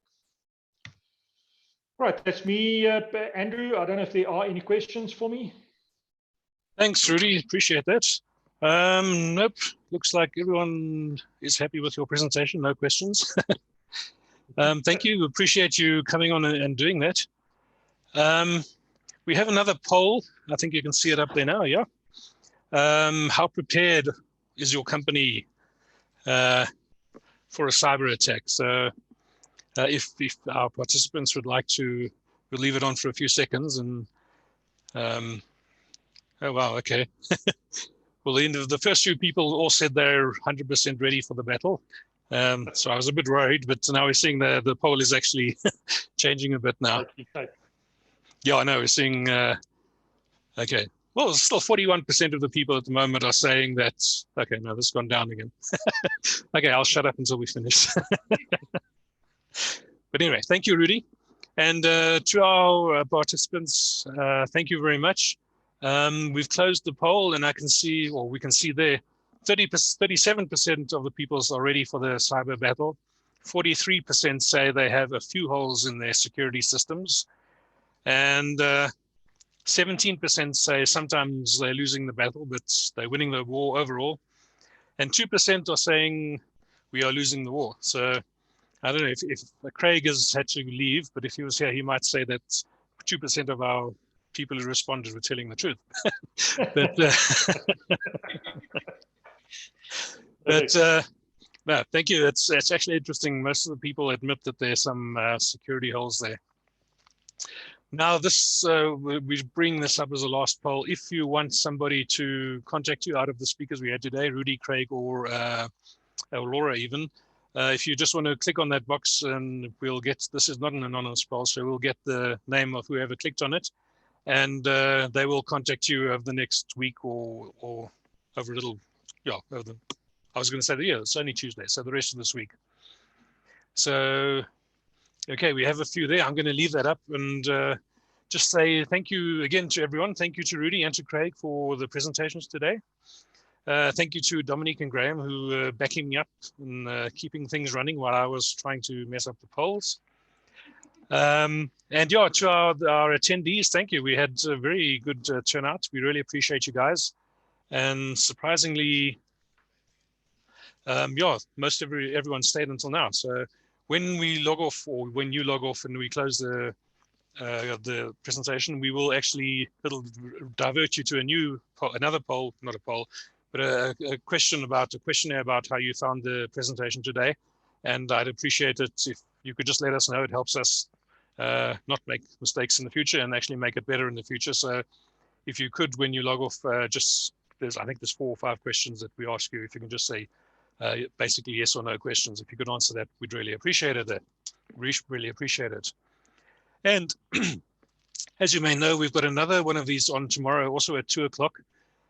Right, that's me, Andrew. I don't know if there are any questions for me. Thanks, Rudy. Appreciate that. Nope. Looks like everyone is happy with your presentation. No questions. Thank you. Appreciate you coming on and doing that. We have another poll. I think you can see it up there now. Yeah. How prepared is your company for a cyber attack? So if our participants would like to, we'll leave it on for a few seconds. And oh wow, okay. Well, the first few people all said they're 100% ready for the battle. So I was a bit worried, but now we're seeing the poll is actually changing a bit now. Yeah, I know, we're seeing, okay. Well, still 41% of the people at the moment are saying that, okay, no, this has gone down again. Okay, I'll shut up until we finish. But anyway, thank you, Rudy. And to our participants, thank you very much. We've closed the poll, and I can see, or we can see there, 37% of the people are ready for the cyber battle. 43% say they have a few holes in their security systems. And 17% say sometimes they're losing the battle, but they're winning the war overall. And 2% are saying we are losing the war. So I don't know if Craig has had to leave, but if he was here, he might say that 2% of our people who responded were telling the truth. But no, thank you. It's actually interesting. Most of the people admit that there's some security holes there. Now, this we bring this up as a last poll. If you want somebody to contact you out of the speakers we had today, Rudy, Craig, or Laura even, if you just want to click on that box, and we'll get, this is not an anonymous poll, so we'll get the name of whoever clicked on it, and they will contact you over the next week or over a little, yeah, I was going to say, yeah, it's only Tuesday, so the rest of this week. So, okay, we have a few there. I'm going to leave that up and just say thank you again to everyone. Thank you to Rudy and to Craig for the presentations today. Thank you to Dominique and Graham, who are backing me up and keeping things running while I was trying to mess up the polls. And yeah, to our attendees, thank you. We had a very good turnout. We really appreciate you guys. And surprisingly, yeah, everyone stayed until now. So when we log off, or when you log off and we close the presentation, we will actually, it'll divert you to a new poll, another poll, not a poll, but a questionnaire about how you found the presentation today. And I'd appreciate it if you could just let us know. It helps us not make mistakes in the future and actually make it better in the future. So if you could, when you log off, I think there's 4 or 5 questions that we ask you. If you can just say basically yes or no questions. If you could answer that, we'd really appreciate it. Really appreciate it. And as you may know, we've got another one of these on tomorrow, also at 2 o'clock.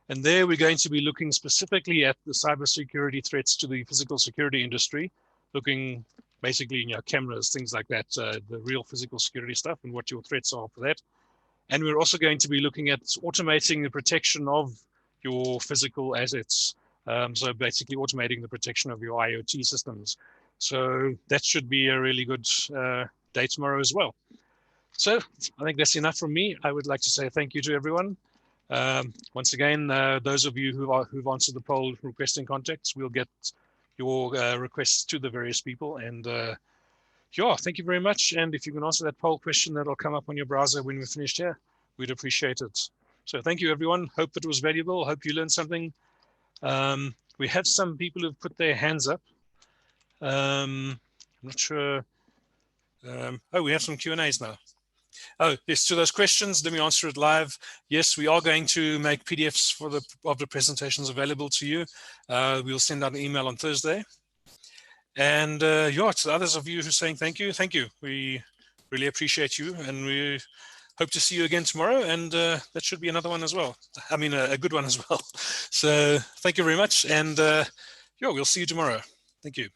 And there we're going to be looking specifically at the cybersecurity threats to the physical security industry, looking basically, cameras, things like that, the real physical security stuff and what your threats are for that. And we're also going to be looking at automating the protection of your physical assets. So basically automating the protection of your IoT systems. So that should be a really good day tomorrow as well. So I think that's enough from me. I would like to say thank you to everyone. Once again, those of you who've answered the poll requesting contacts, we'll get your requests to the various people. And yeah, thank you very much. And if you can answer that poll question, that'll come up on your browser when we're finished here. We'd appreciate it. So thank you, everyone. Hope it was valuable. Hope you learned something. We have some people who've put their hands up. I'm not sure. Oh, we have some Q&As now. Oh, yes, to those questions, let me answer it live. Yes, we are going to make PDFs of the presentations available to you. We'll send out an email on Thursday. And yeah, to the others of you who are saying thank you. We really appreciate you, and we hope to see you again tomorrow. And that should be another one as well. I mean, a good one as well. So thank you very much. And yeah, we'll see you tomorrow. Thank you.